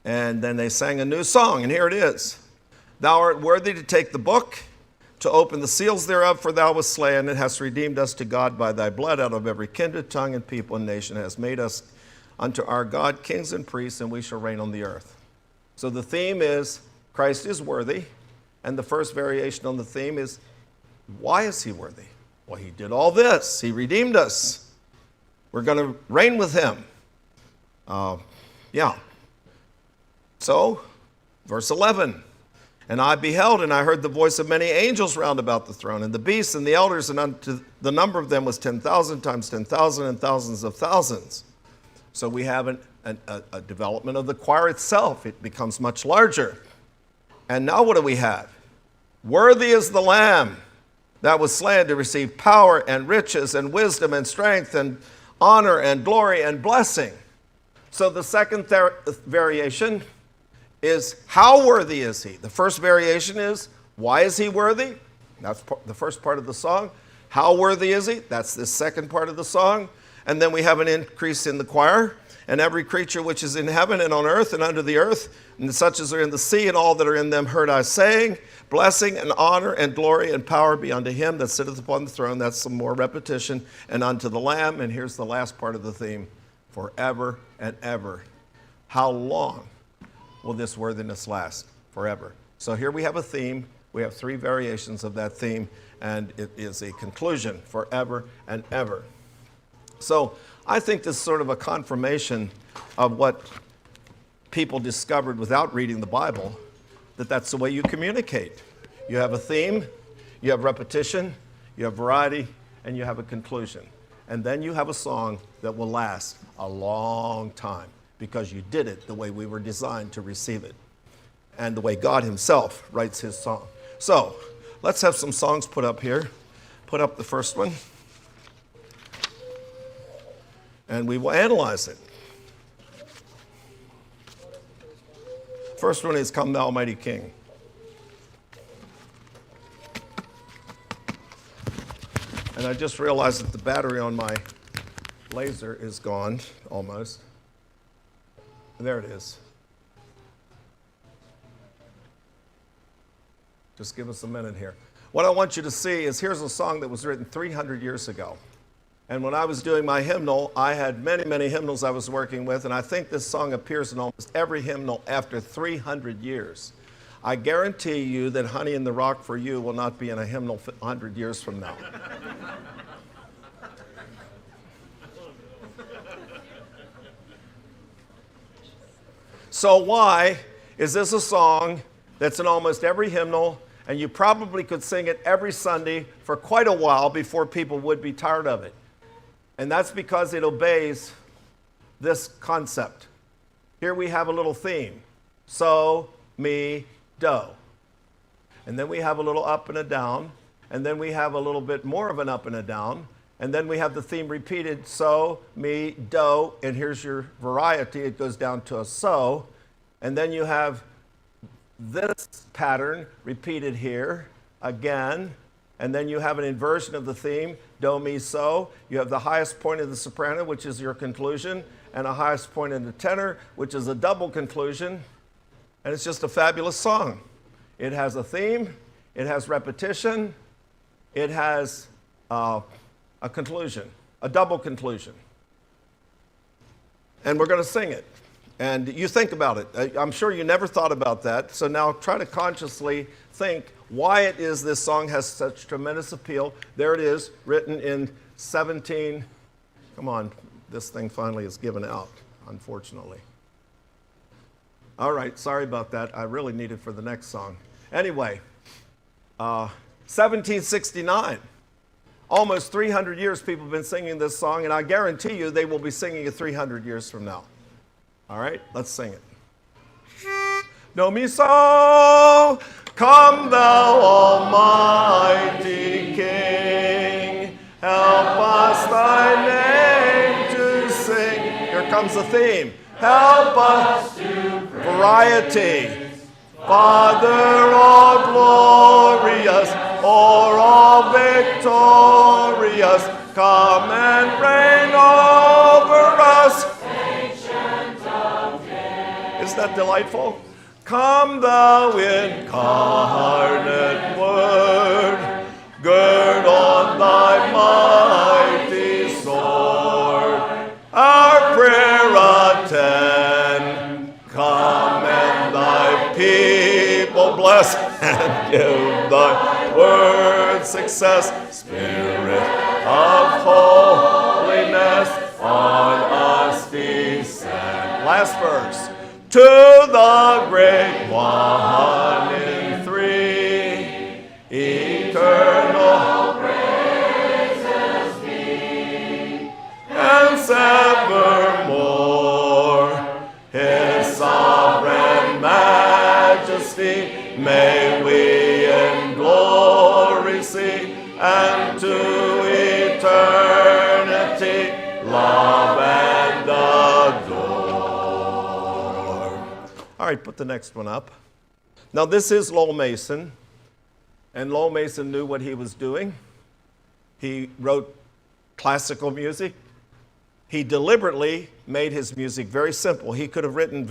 and then they sang a new song, and here it is. Thou art worthy to take the book, to open the seals thereof, for thou wast slain, and hast redeemed us to God by thy blood out of every kindred, tongue, and people and nation, and hast made us unto our God kings and priests, and we shall reign on the earth. So the theme is Christ is worthy. And the first variation on the theme is, why is he worthy? Well, he did all this. He redeemed us. We're going to reign with him. So, verse 11. And I beheld, and I heard the voice of many angels round about the throne, and the beasts and the elders, and unto the number of them was 10,000 times 10,000 and thousands of thousands. So we have a development of the choir itself. It becomes much larger. And now what do we have? Worthy is the Lamb that was slain to receive power and riches and wisdom and strength and honor and glory and blessing. So the second variation is, how worthy is he? The first variation is, why is he worthy? That's the first part of the song. How worthy is he? That's the second part of the song. And then we have an increase in the choir. And every creature which is in heaven and on earth and under the earth, and such as are in the sea and all that are in them, heard I saying, blessing and honor and glory and power be unto him that sitteth upon the throne. That's some more repetition. And unto the Lamb. And here's the last part of the theme. Forever and ever. How long will this worthiness last? Forever. So here we have a theme. We have 3 variations of that theme. And it is a conclusion. Forever and ever. So I think this is sort of a confirmation of what people discovered without reading the Bible, that that's the way you communicate. You have a theme, you have repetition, you have variety, and you have a conclusion. And then you have a song that will last a long time because you did it the way we were designed to receive it and the way God himself writes his song. So let's have some songs put up here. Put up the first one. And we will analyze it. First one is Come Thou Almighty King. And I just realized that the battery on my laser is gone, almost. There it is. Just give us a minute here. What I want you to see is here's a song that was written 300 years ago. And when I was doing my hymnal, I had many, many hymnals I was working with, and I think this song appears in almost every hymnal after 300 years. I guarantee you that Honey in the Rock for You will not be in a hymnal 100 years from now. So why is this a song that's in almost every hymnal, and you probably could sing it every Sunday for quite a while before people would be tired of it? And that's because it obeys this concept. Here we have a little theme. So, me, do. And then we have a little up and a down. And then we have a little bit more of an up and a down. And then we have the theme repeated. So, me, do. And here's your variety. It goes down to a so. And then you have this pattern repeated here again. And then you have an inversion of the theme, do, mi, so. You have the highest point of the soprano, which is your conclusion, and a highest point in the tenor, which is a double conclusion. And it's just a fabulous song. It has a theme, it has repetition, it has a conclusion, a double conclusion. And we're going to sing it. And you think about it. I'm sure you never thought about that. So now try to consciously think why it is this song has such tremendous appeal. There it is, written in 17 Come on, this thing finally is given out, unfortunately. All right, sorry about that. I really need it for the next song. Anyway, 1769. Almost 300 years people have been singing this song, and I guarantee you they will be singing it 300 years from now. All right, let's sing it. Do mi so, come thou almighty King, help us thy name to sing. Here comes the theme. Help us to variety. Father all glorious, o'er all victorious, come and reign over us. Isn't that delightful? Come thou incarnate Word, gird on thy mighty sword, our prayer attend, come and thy people bless, and give thy word success, Spirit of holiness on us descend. Last verse. To the great one in three, eternal praises be, and evermore his sovereign majesty may we in glory see, and to eternity love and adore. All right, put the next one up. Now, this is Lowell Mason, and Lowell Mason knew what he was doing. He wrote classical music. He deliberately made his music very simple. He could have written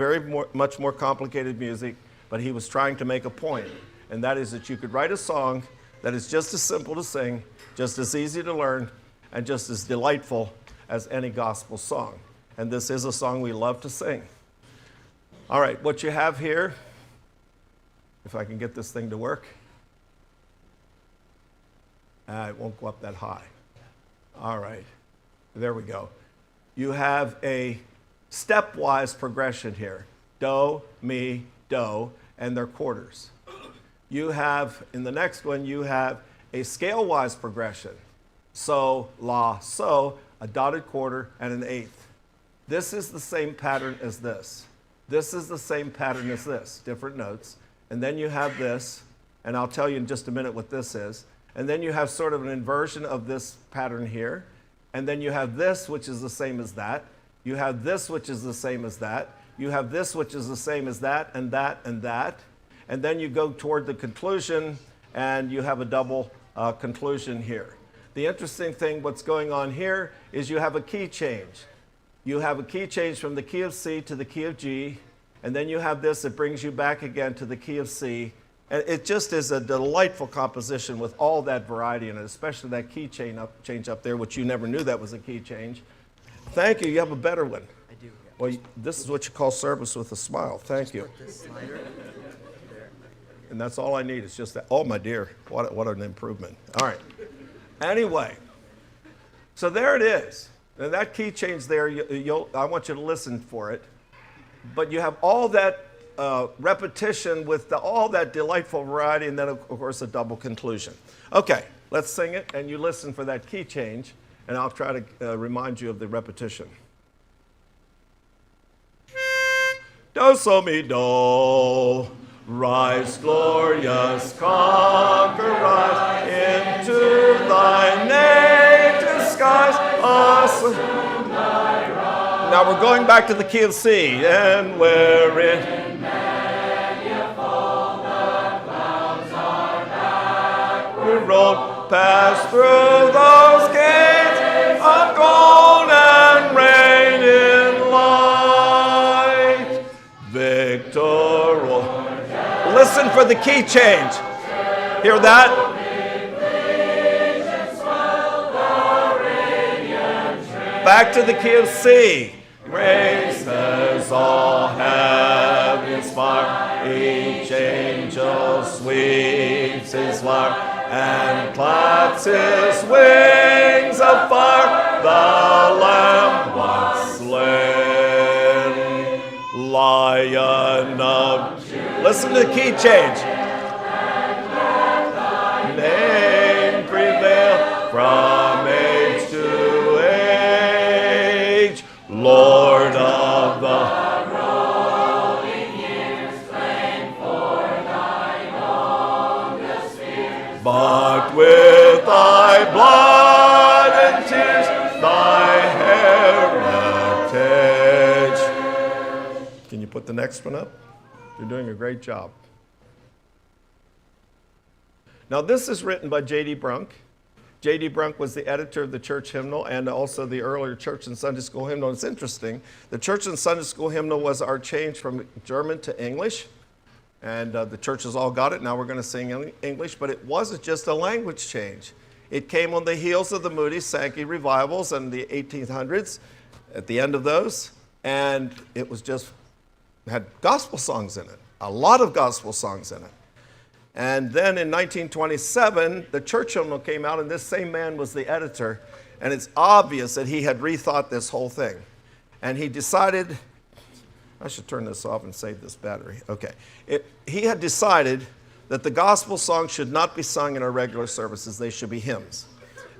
much more complicated music, but he was trying to make a point, and that is that you could write a song that is just as simple to sing, just as easy to learn, and just as delightful as any gospel song. And this is a song we love to sing. All right, what you have here, if I can get this thing to work. It won't go up that high. All right, there we go. You have a stepwise progression here. Do, mi, do, and they're quarters. You have, in the next one, you have a scale-wise progression. So, la, so, a dotted quarter, and an eighth. This is the same pattern as this. This is the same pattern as this, different notes. And then you have this, and I'll tell you in just a minute what this is. And then you have sort of an inversion of this pattern here. And then you have this, which is the same as that. You have this, which is the same as that. You have this, which is the same as that, and that, and that. And then you go toward the conclusion, and you have a double conclusion here. The interesting thing, what's going on here, is you have a key change. You have a key change from the key of C to the key of G, and then you have this that brings you back again to the key of C. And it just is a delightful composition with all that variety in it, especially that key change up there, which you never knew that was a key change. Thank you. You have a better one. I do. Yeah. Well, this is what you call service with a smile. Thank you. Put this slider there. And that's all I need. It's just that. Oh, my dear. What an improvement. All right. Anyway, so there it is. And that key change there, I want you to listen for it. But you have all that repetition with all that delightful variety, and then, of course, a double conclusion. Okay, let's sing it, and you listen for that key change, and I'll try to remind you of the repetition. Do, so, mi, do. Rise, glorious conqueror, rise into thy native skies. Now we're going back to the key of C, and wherein manifold the clouds are backward rolled, pass through those gates of gold and reign in light. Victor. Listen for the key change. Hear that? Back to the key of C. Graces all heaven's fire, each angel sweeps his lyre and claps his wings of fire. The Listen to the key change. Name prevail from age to age. Lord of the but with thy blood and tears, thy heritage. Can you put the next one up? You're doing a great job. Now, this is written by J.D. Brunk. J.D. Brunk was the editor of the church hymnal and also the earlier church and Sunday school hymnal. It's interesting. The church and Sunday school hymnal was our change from German to English. And the churches all got it. Now we're going to sing in English. But it wasn't just a language change. It came on the heels of the Moody Sankey revivals in the 1800s, at the end of those. And it was just, had gospel songs in it, a lot of gospel songs in it. And then in 1927, the church hymnal came out, and this same man was the editor. And it's obvious that he had rethought this whole thing. And he decided, I should turn this off and save this battery. Okay. He had decided that the gospel songs should not be sung in our regular services. They should be hymns.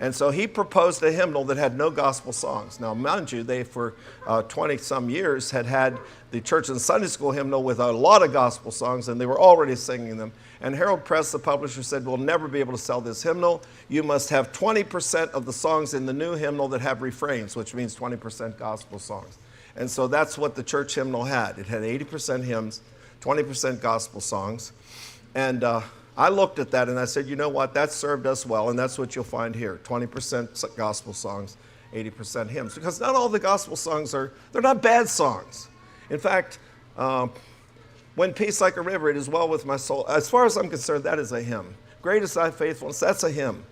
And so he proposed a hymnal that had no gospel songs. Now, mind you, they for 20-some years had the church and Sunday school hymnal with a lot of gospel songs, and they were already singing them. And Herald Press, the publisher, said, we'll never be able to sell this hymnal. You must have 20% of the songs in the new hymnal that have refrains, which means 20% gospel songs. And so that's what the church hymnal had. It had 80% hymns, 20% gospel songs. And I looked at that and I said, you know what, that served us well, and that's what you'll find here, 20% gospel songs, 80% hymns. Because not all the gospel songs they're not bad songs. In fact, when peace like a river, it is well with my soul. As far as I'm concerned, that is a hymn. Great is thy faithfulness, that's a hymn.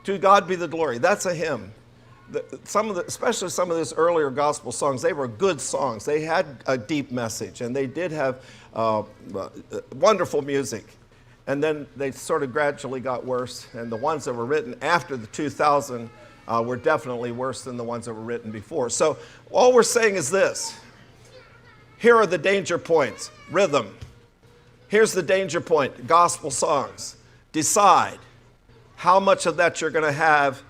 To God be the glory, that's a hymn. Especially some of those earlier gospel songs, they were good songs. They had a deep message, and they did have wonderful music. And then they sort of gradually got worse, and the ones that were written after the 2000 were definitely worse than the ones that were written before. So all we're saying is this. Here are the danger points. Rhythm. Here's the danger point. Gospel songs. Decide how much of that you're going to have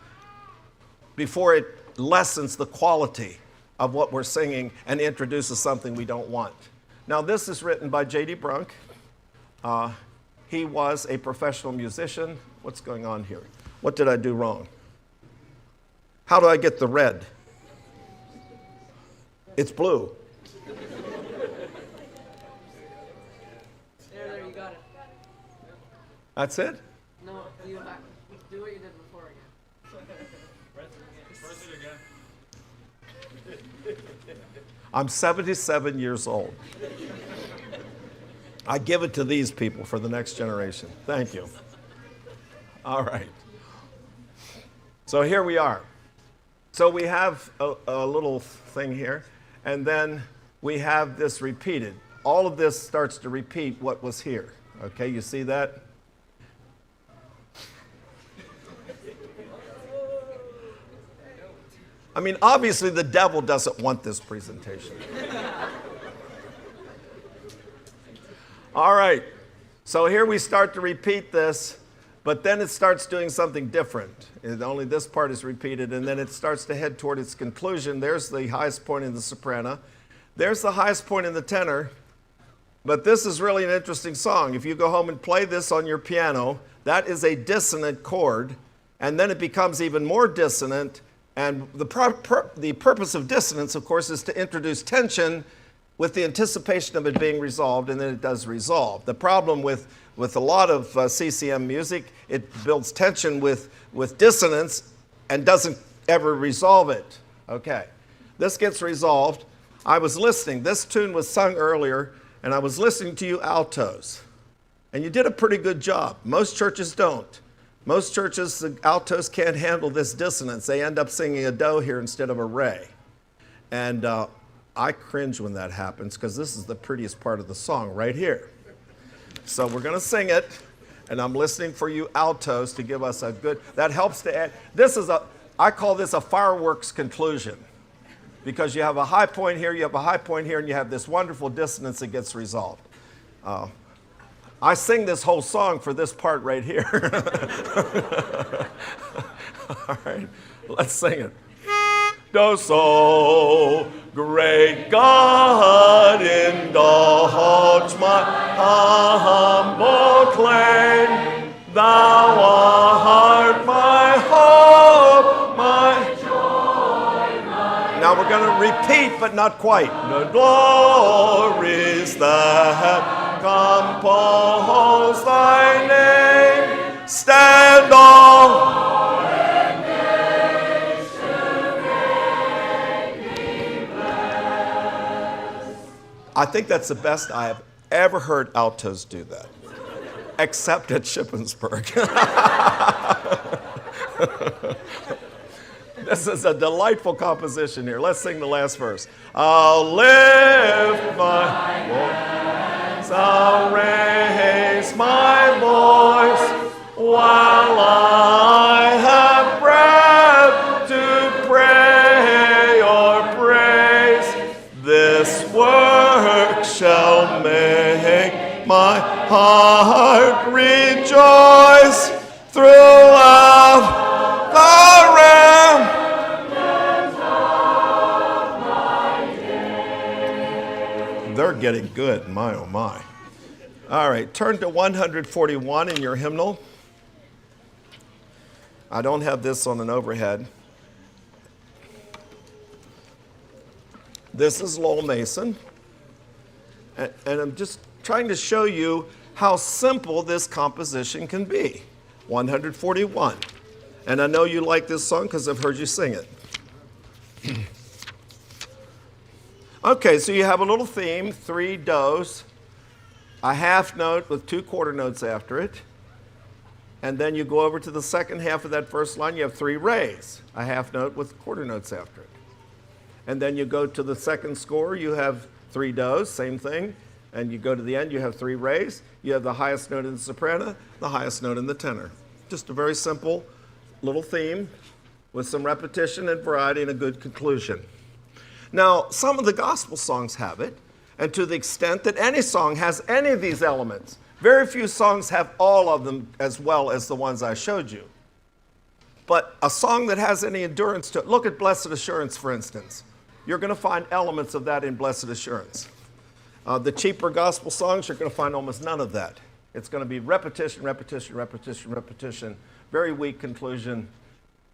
before it lessens the quality of what we're singing and introduces something we don't want. Now, this is written by J.D. Brunk. He was a professional musician. What's going on here? What did I do wrong? How do I get the red? It's blue. There, you got it. That's it? No, you go back. Do what you did before again. Press it again. I'm 77 years old. I give it to these people for the next generation. Thank you. All right. So here we are. So we have a little thing here, and then we have this repeated. All of this starts to repeat what was here. Okay, you see that? I mean, obviously the devil doesn't want this presentation. All right, so here we start to repeat this, but then it starts doing something different. Only this part is repeated, and then it starts to head toward its conclusion. There's the highest point in the soprano. There's the highest point in the tenor, but this is really an interesting song. If you go home and play this on your piano, that is a dissonant chord, and then it becomes even more dissonant, and the purpose of dissonance, of course, is to introduce tension with the anticipation of it being resolved, and then it does resolve. The problem with a lot of CCM music, it builds tension with dissonance and doesn't ever resolve it. Okay, this gets resolved. I was listening. This tune was sung earlier, and I was listening to you altos. And you did a pretty good job. Most churches don't. Most churches, the altos can't handle this dissonance. They end up singing a do here instead of a re. And I cringe when that happens because this is the prettiest part of the song right here. So we're going to sing it, and I'm listening for you altos to give us a good, that helps to add. I call this a fireworks conclusion because you have a high point here, you have a high point here, and you have this wonderful dissonance that gets resolved. I sing this whole song for this part right here. All right, let's sing it. Oh, so great God, indulge my humble claim. Thou art my hope, my joy, my now we're going to repeat, but not quite. The glories that compose thy name stand all. I think that's the best I have ever heard altos do that, except at Shippensburg. This is a delightful composition here. Let's sing the last verse. I'll lift my voice, I'll raise my voice while I have breath to pray or praise. This work shall make my heart rejoice throughout the realm. They're getting good, my oh my. All right, turn to 141 in your hymnal. I don't have this on an overhead. This is Lowell Mason. And I'm just trying to show you how simple this composition can be. 141. And I know you like this song because I've heard you sing it. Okay, so you have a little theme, 3 do's, a half note with 2 quarter notes after it. And then you go over to the second half of that first line, you have 3 re's, a half note with quarter notes after it. And then you go to the second score, you have 3 do's, same thing. And you go to the end, you have 3 re's. You have the highest note in the soprano, the highest note in the tenor. Just a very simple little theme with some repetition and variety and a good conclusion. Now, some of the gospel songs have it, and to the extent that any song has any of these elements. Very few songs have all of them as well as the ones I showed you. But a song that has any endurance to it, look at Blessed Assurance, for instance. You're going to find elements of that in Blessed Assurance. The cheaper gospel songs, you're going to find almost none of that. It's going to be repetition, repetition, repetition, repetition, very weak conclusion,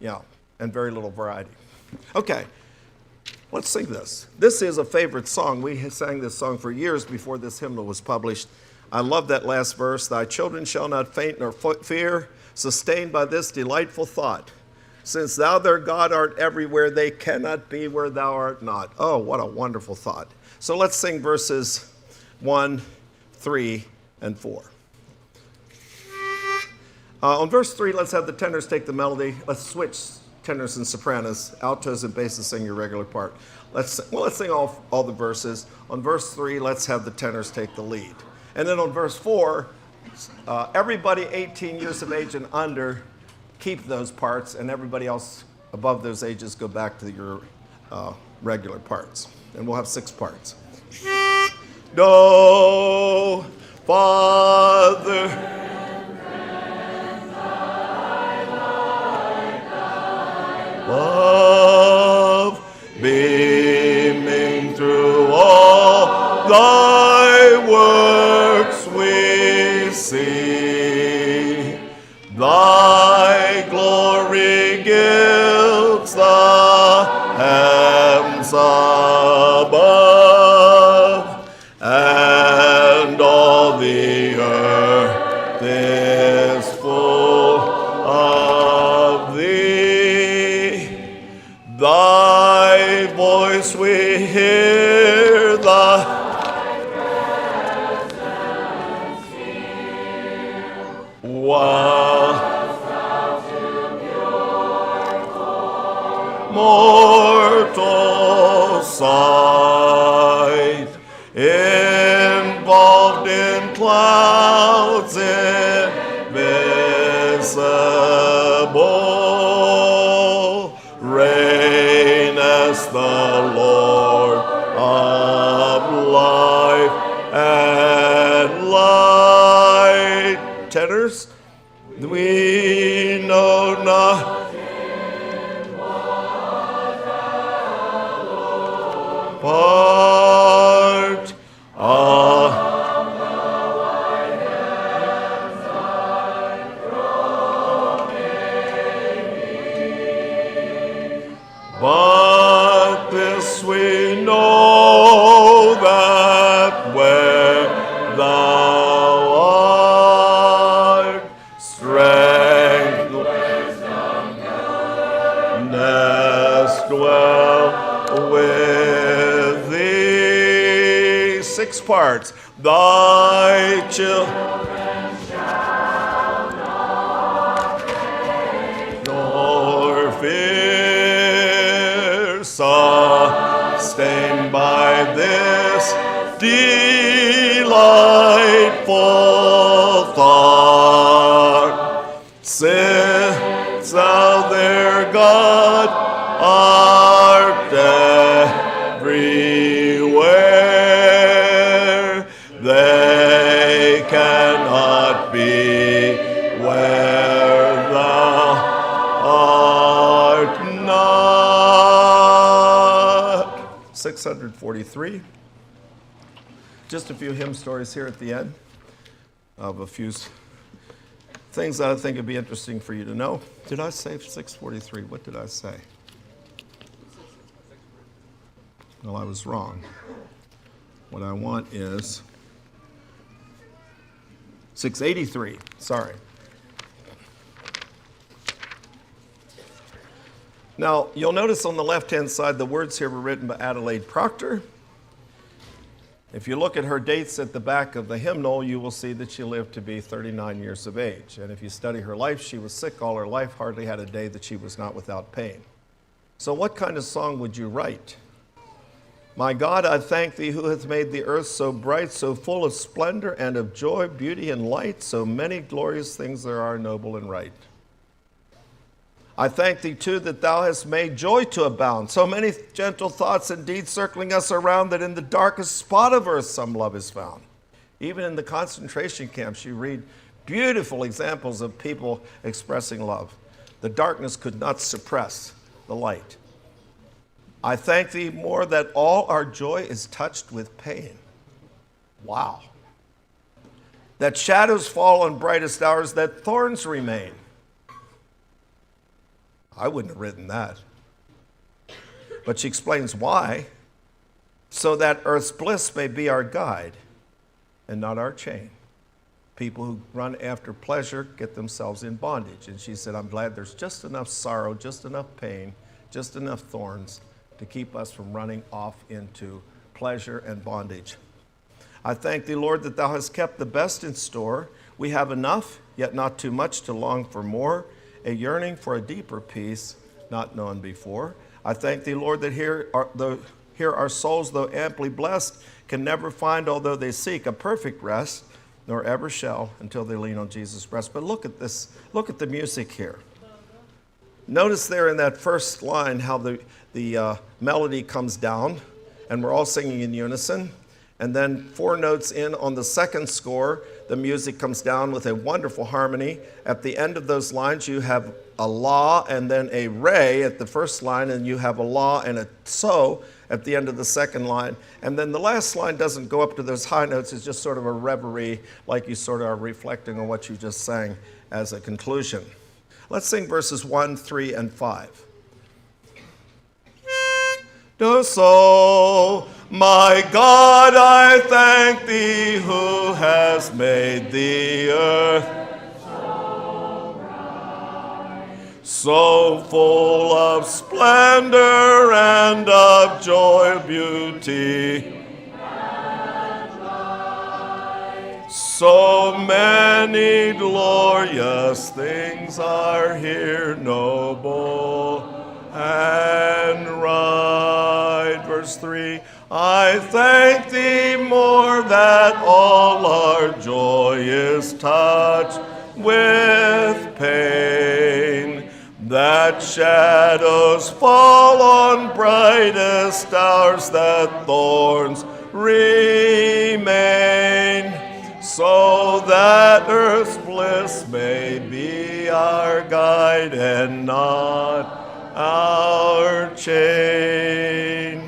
and very little variety. Okay, let's sing this. This is a favorite song. We sang this song for years before this hymnal was published. I love that last verse. Thy children shall not faint nor fear, sustained by this delightful thought. Since thou, their God, art everywhere, they cannot be where thou art not. Oh, what a wonderful thought. So let's sing verses 1, 3, and 4. On verse 3, let's have the tenors take the melody. Let's switch tenors and sopranos. Altos and basses sing your regular part. Let's sing all the verses. On verse 3, let's have the tenors take the lead. And then on verse 4, everybody 18 years of age and under, keep those parts, and everybody else above those ages go back to your regular parts. And we'll have 6 parts. No, Father. Love beaming through all thy works we see. Thy glory gives the heavens above, and all the earth is full of thee. Thy voice we hear, mortal sight, involved in clouds invisible, reigneth the Lord of life and light. tenors. We know not part of but this we know that where thou art, strength, wisdom, goodness dwell with thee. 6 parts. Thy children shall not faint, nor fear, sustained by this delightful thought. Since thou their God art everywhere, they cannot be where thou art not. 643. Just a few hymn stories here at the end of a few things that I think would be interesting for you to know. Did I say 643? What did I say? Well, I was wrong. What I want is 683. Sorry. Now, you'll notice on the left-hand side, the words here were written by Adelaide Proctor. If you look at her dates at the back of the hymnal, you will see that she lived to be 39 years of age. And if you study her life, she was sick all her life, hardly had a day that she was not without pain. So what kind of song would you write? My God, I thank thee who hath made the earth so bright, so full of splendor and of joy, beauty, and light, so many glorious things there are noble and right. I thank thee too that thou hast made joy to abound, so many gentle thoughts and deeds circling us around, that in the darkest spot of earth some love is found. Even in the concentration camps, you read beautiful examples of people expressing love. The darkness could not suppress the light. I thank thee more that all our joy is touched with pain. Wow. That shadows fall on brightest hours, that thorns remain. I wouldn't have written that. But she explains why. So that earth's bliss may be our guide and not our chain. People who run after pleasure get themselves in bondage. And she said, I'm glad there's just enough sorrow, just enough pain, just enough thorns to keep us from running off into pleasure and bondage. I thank thee, Lord, that thou hast kept the best in store. We have enough, yet not too much to long for more. A yearning for a deeper peace not known before. I thank thee, Lord, that here our souls, though amply blessed, can never find, although they seek, a perfect rest, nor ever shall until they lean on Jesus' breast. But look at this, look at the music here. Notice there in that first line how the melody comes down, and we're all singing in unison. And then 4 notes in on the second score, the music comes down with a wonderful harmony. At the end of those lines, you have a la and then a re at the first line, and you have a la and a so at the end of the second line. And then the last line doesn't go up to those high notes. It's just sort of a reverie, like you sort of are reflecting on what you just sang as a conclusion. Let's sing verses 1, 3, and 5. Do so, my God, I thank thee who has made the earth so full of splendor and of joy, beauty. So many glorious things are here, noble and right. Verse 3, I thank thee more that all our joy is touched with pain, that shadows fall on brightest hours, that thorns remain, so that earth's bliss blameless may be our guide and not our chain.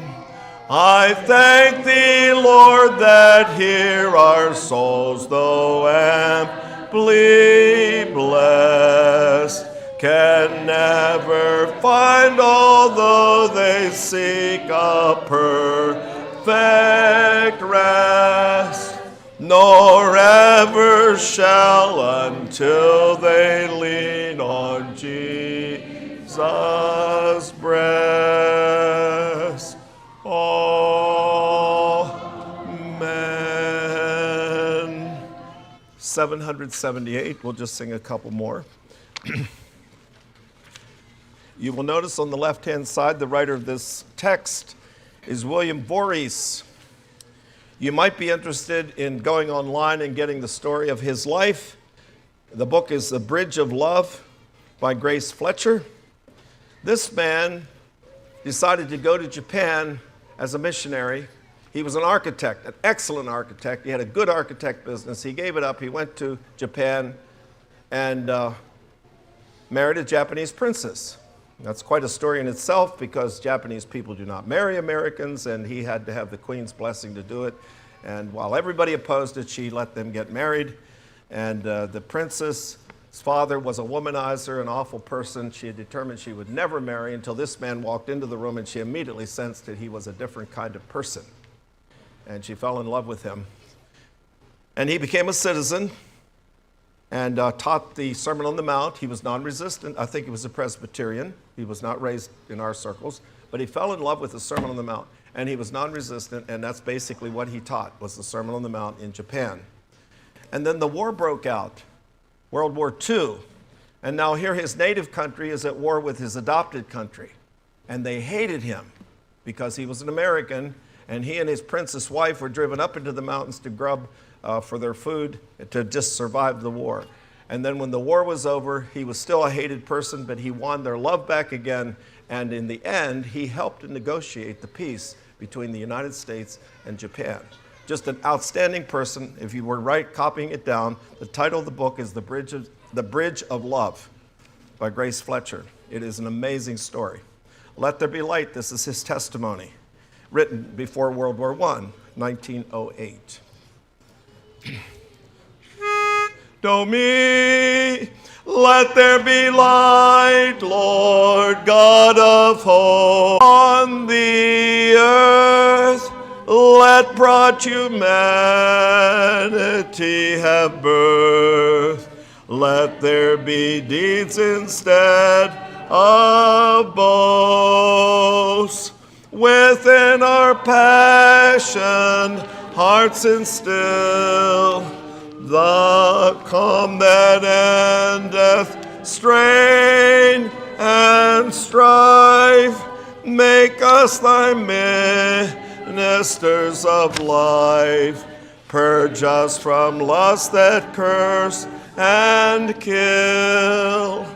I thank thee, Lord, that here our souls, though amply blessed, can never find, although they seek a perfect rest, nor ever shall until they lean on Jesus' breast. Amen. 778, we'll just sing a couple more. You will notice on the left-hand side, the writer of this text is William Voorhees. You might be interested in going online and getting the story of his life. The book is The Bridge of Love by Grace Fletcher. This man decided to go to Japan as a missionary. He was an architect, an excellent architect. He had a good architect business. He gave it up. He went to Japan and married a Japanese princess. That's quite a story in itself because Japanese people do not marry Americans, and he had to have the Queen's blessing to do it. And while everybody opposed it, she let them get married. And the princess's father was a womanizer, an awful person. She had determined she would never marry until this man walked into the room, and she immediately sensed that he was a different kind of person. And she fell in love with him. And he became a citizen and taught the Sermon on the Mount. He was non-resistant. I think he was a Presbyterian. He was not raised in our circles, but he fell in love with the Sermon on the Mount, and he was non-resistant, and that's basically what he taught, was the Sermon on the Mount in Japan. And then the war broke out, World War II, and now here his native country is at war with his adopted country, and they hated him because he was an American, and he and his princess wife were driven up into the mountains to grub for their food to just survive the war. And then when the war was over, he was still a hated person, but he won their love back again. And in the end, he helped to negotiate the peace between the United States and Japan. Just an outstanding person. If you were copying it down, the title of the book is The Bridge of Love by Grace Fletcher. It is an amazing story. Let There Be Light, this is his testimony, written before World War I, 1908. Do me, let there be light, Lord God of hope, on the earth. Let broad humanity have birth. Let there be deeds instead of boast. Within our passion, hearts instill the calm that endeth strain and strife. Make us thy ministers of life. Purge us from lust that curse and kill.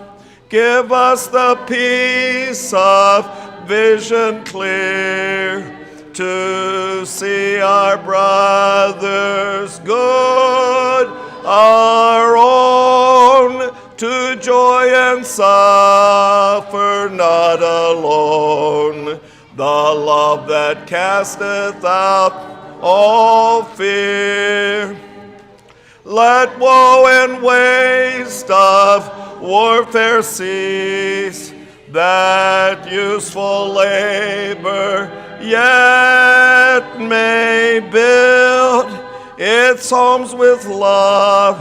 Give us the peace of vision clear, to see our brothers good, our own, to joy and suffer not alone. The love that casteth out all fear. Let woe and waste of warfare cease, that useful labor yet may build its homes with love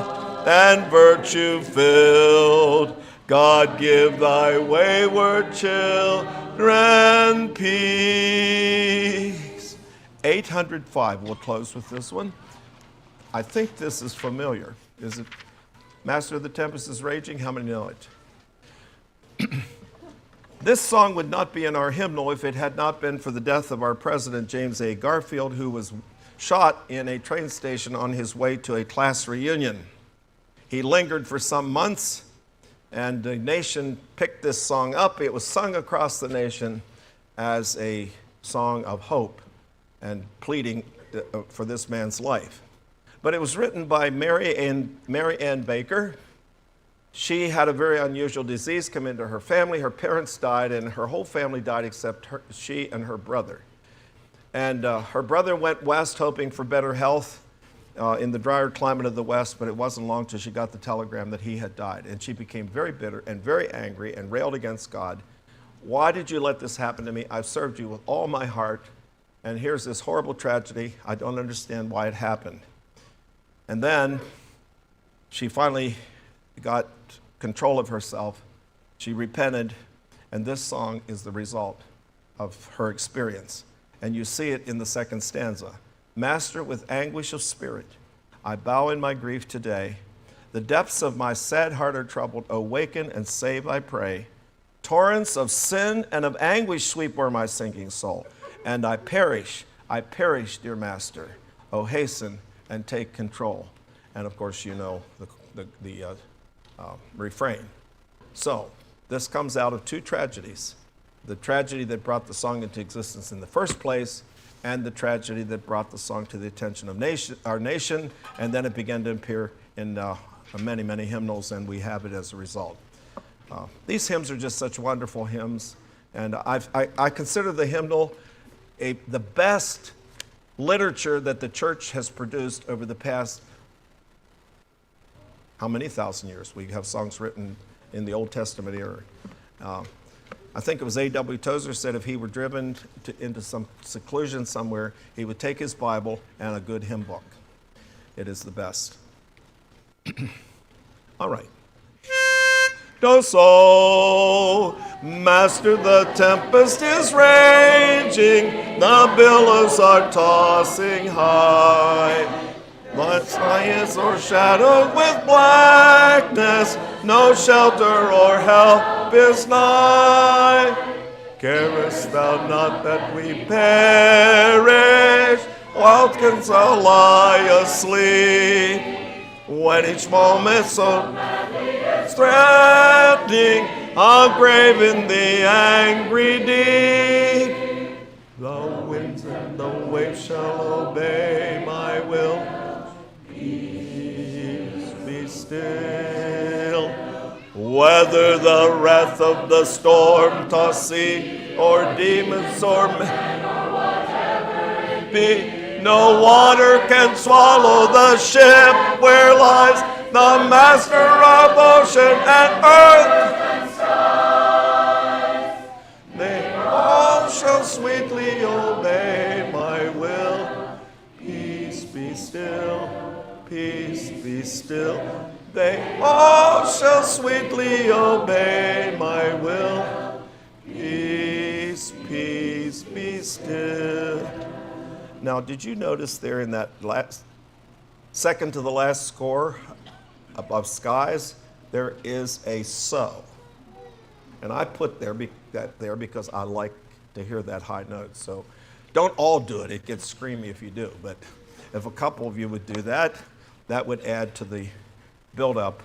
and virtue filled. God, give thy wayward children peace. 805, we'll close with this one. I think this is familiar. Is it Master of the Tempest is Raging? How many know it? This song would not be in our hymnal if it had not been for the death of our president, James A. Garfield, who was shot in a train station on his way to a class reunion. He lingered for some months, and the nation picked this song up. It was sung across the nation as a song of hope and pleading for this man's life. But it was written by Mary Ann Baker, she had a very unusual disease come into her family. Her parents died, and her whole family died except she and her brother. And her brother went west hoping for better health in the drier climate of the West, but it wasn't long till she got the telegram that he had died. And she became very bitter and very angry and railed against God. Why did you let this happen to me? I've served you with all my heart, and here's this horrible tragedy. I don't understand why it happened. And then she finally got control of herself. She repented, and this song is the result of her experience. And you see it in the second stanza. Master, with anguish of spirit, I bow in my grief today. The depths of my sad heart are troubled. Awaken and save, I pray. Torrents of sin and of anguish sweep o'er my sinking soul. And I perish, dear Master. Oh, hasten and take control. And of course, you know the refrain. So, this comes out of two tragedies. The tragedy that brought the song into existence in the first place, and the tragedy that brought the song to the attention of our nation, and then it began to appear in many, many hymnals, and we have it as a result. These hymns are just such wonderful hymns, and I consider the hymnal the best literature that the church has produced over the past, how many thousand years? We have songs written in the Old Testament era. I think it was A.W. Tozer said if he were driven into some seclusion somewhere, he would take his Bible and a good hymn book. It is the best. All right. Do so, Master, the tempest is raging, the billows are tossing high. The sky is o'ershadowed with blackness, no shelter or help is nigh. Carest thou not that we perish, while canst thou lie asleep? When each moment so threatening, a grave in the angry deep. The winds and the waves shall obey my will. Peace be still. Whether the wrath of the storm-tossed sea, or demons, or men, or whatever it be, no water can swallow the ship where lies the Master of ocean and earth and skies. They all shall sweetly obey my will. Peace be still, peace be still. They all shall sweetly obey my will. Peace, peace be still. Now, did you notice there in that second to the last score above skies, there is a so. And I put that there because I like to hear that high note. So don't all do it. It gets screamy if you do. But if a couple of you would do that, that would add to the build-up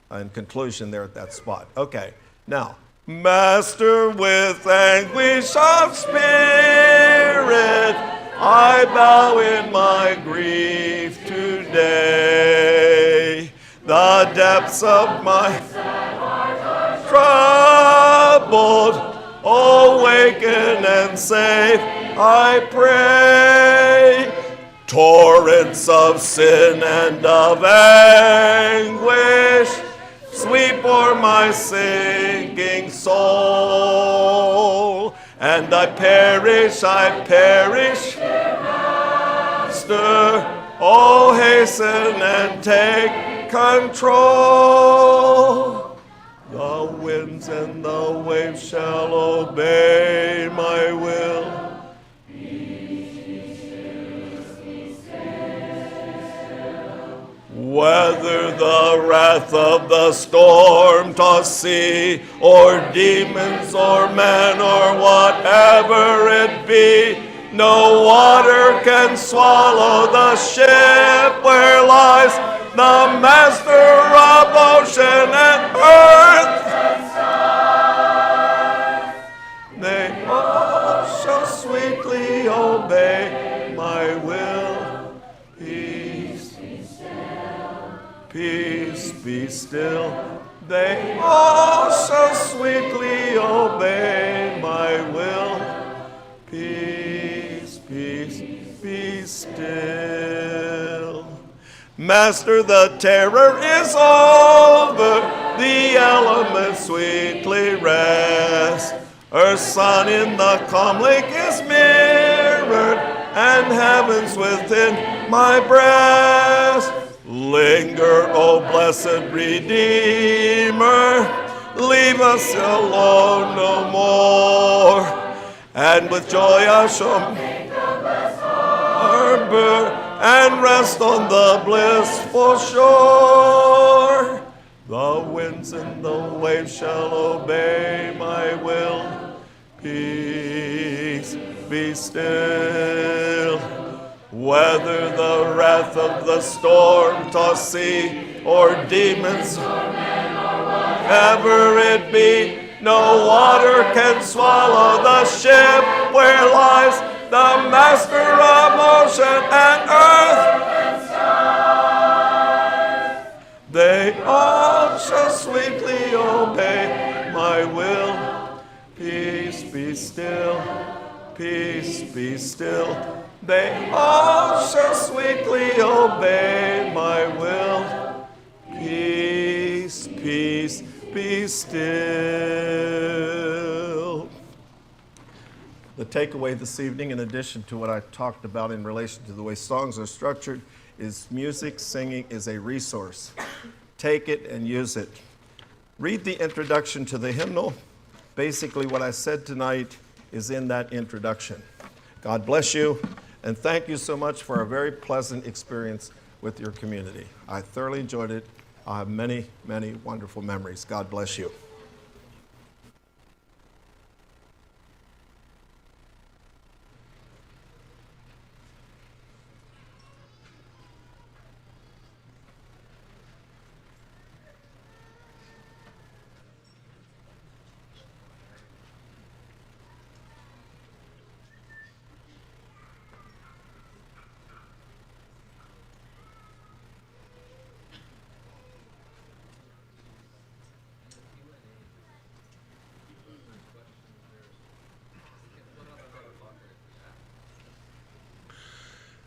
and conclusion there at that spot. Okay, now, Master, with anguish of spirit, I bow in my grief today. The depths of my heart are troubled. Awaken and save, I pray. Torrents of sin and of anguish sweep o'er my sinking soul. And I perish, Master. Oh, hasten and take control. The winds and the waves shall obey my will. Whether the wrath of the storm-tossed sea, or demons, or men, or whatever it be, no water can swallow the ship where lies the Master of ocean and earth and skies. They all shall sweetly obey my will. Peace be still. still. They all shall sweetly obey my will. Peace, peace, be still. Master, the terror is over, the elements sweetly rest. Earth's sun in the calm lake is mirrored, and heaven's within my breast. Linger, O blessed Redeemer, leave us alone no more, and with joy I shall harbor and rest on the blissful shore. The winds and the waves shall obey my will. Peace, be still. Whether the wrath of the storm-tossed sea or demons, whatever it be, no water can swallow the ship where lies the master of ocean and earth. They all shall sweetly obey my will. Peace, be still. Peace, be still. They all shall sweetly obey my will. Peace, peace, be still. The takeaway this evening, in addition to what I talked about in relation to the way songs are structured, is music, singing is a resource. Take it and use it. Read the introduction to the hymnal. Basically, what I said tonight is in that introduction. God bless you, and thank you so much for a very pleasant experience with your community. I thoroughly enjoyed it. I have many, many wonderful memories. God bless you.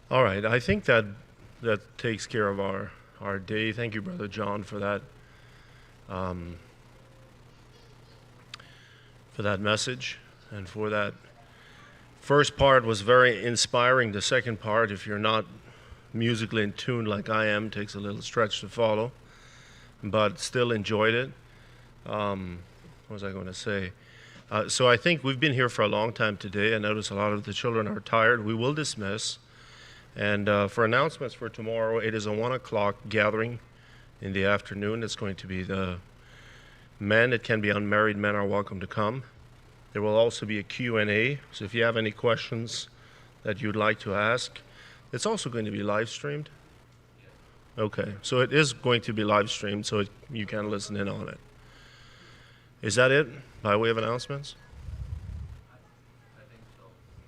All right, I think that takes care of our day. Thank you, Brother John, for that message, and for that first part was very inspiring. The second part, if you're not musically in tune like I am, takes a little stretch to follow, but still enjoyed it. What was I going to say? So I think we've been here for a long time today. I notice a lot of the children are tired. We will dismiss. And for announcements for tomorrow, it is a 1 o'clock gathering in the afternoon. It's going to be the men. It can be unmarried men are welcome to come. There will also be a Q&A. So if you have any questions that you'd like to ask, it's also going to be live streamed. Okay, so it is going to be live streamed, so you can listen in on it. Is that it by way of announcements? I think so.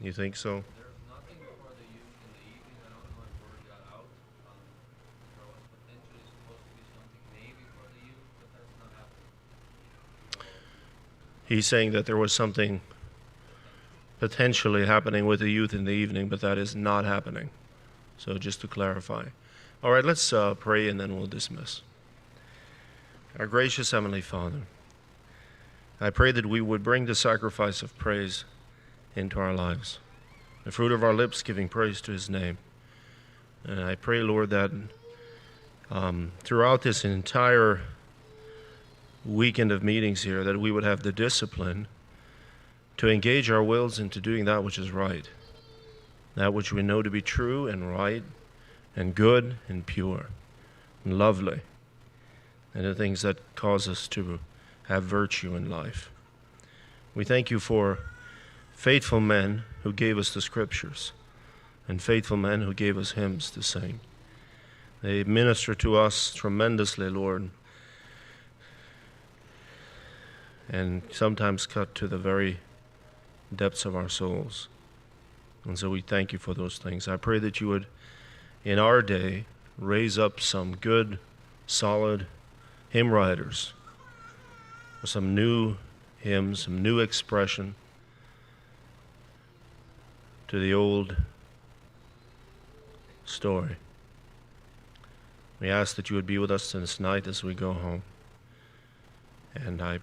You think so? There's nothing for the youth in the evening. I don't know if word got out. There was potentially supposed to be something maybe for the youth, but that's not happening. He's saying that there was something potentially happening with the youth in the evening, but that is not happening. So just to clarify. All right, let's pray and then we'll dismiss. Our gracious Heavenly Father, I pray that we would bring the sacrifice of praise into our lives, the fruit of our lips giving praise to His name. And I pray, Lord, that throughout this entire weekend of meetings here, that we would have the discipline to engage our wills into doing that which is right, that which we know to be true and right and good and pure and lovely, and the things that cause us to have virtue in life. We thank you for faithful men who gave us the scriptures and faithful men who gave us hymns to sing. They minister to us tremendously, Lord, and sometimes cut to the very depths of our souls. And so we thank you for those things. I pray that you would, in our day, raise up some good, solid hymn writers with some new hymns, some new expression to the old story. We ask that you would be with us this night as we go home. And I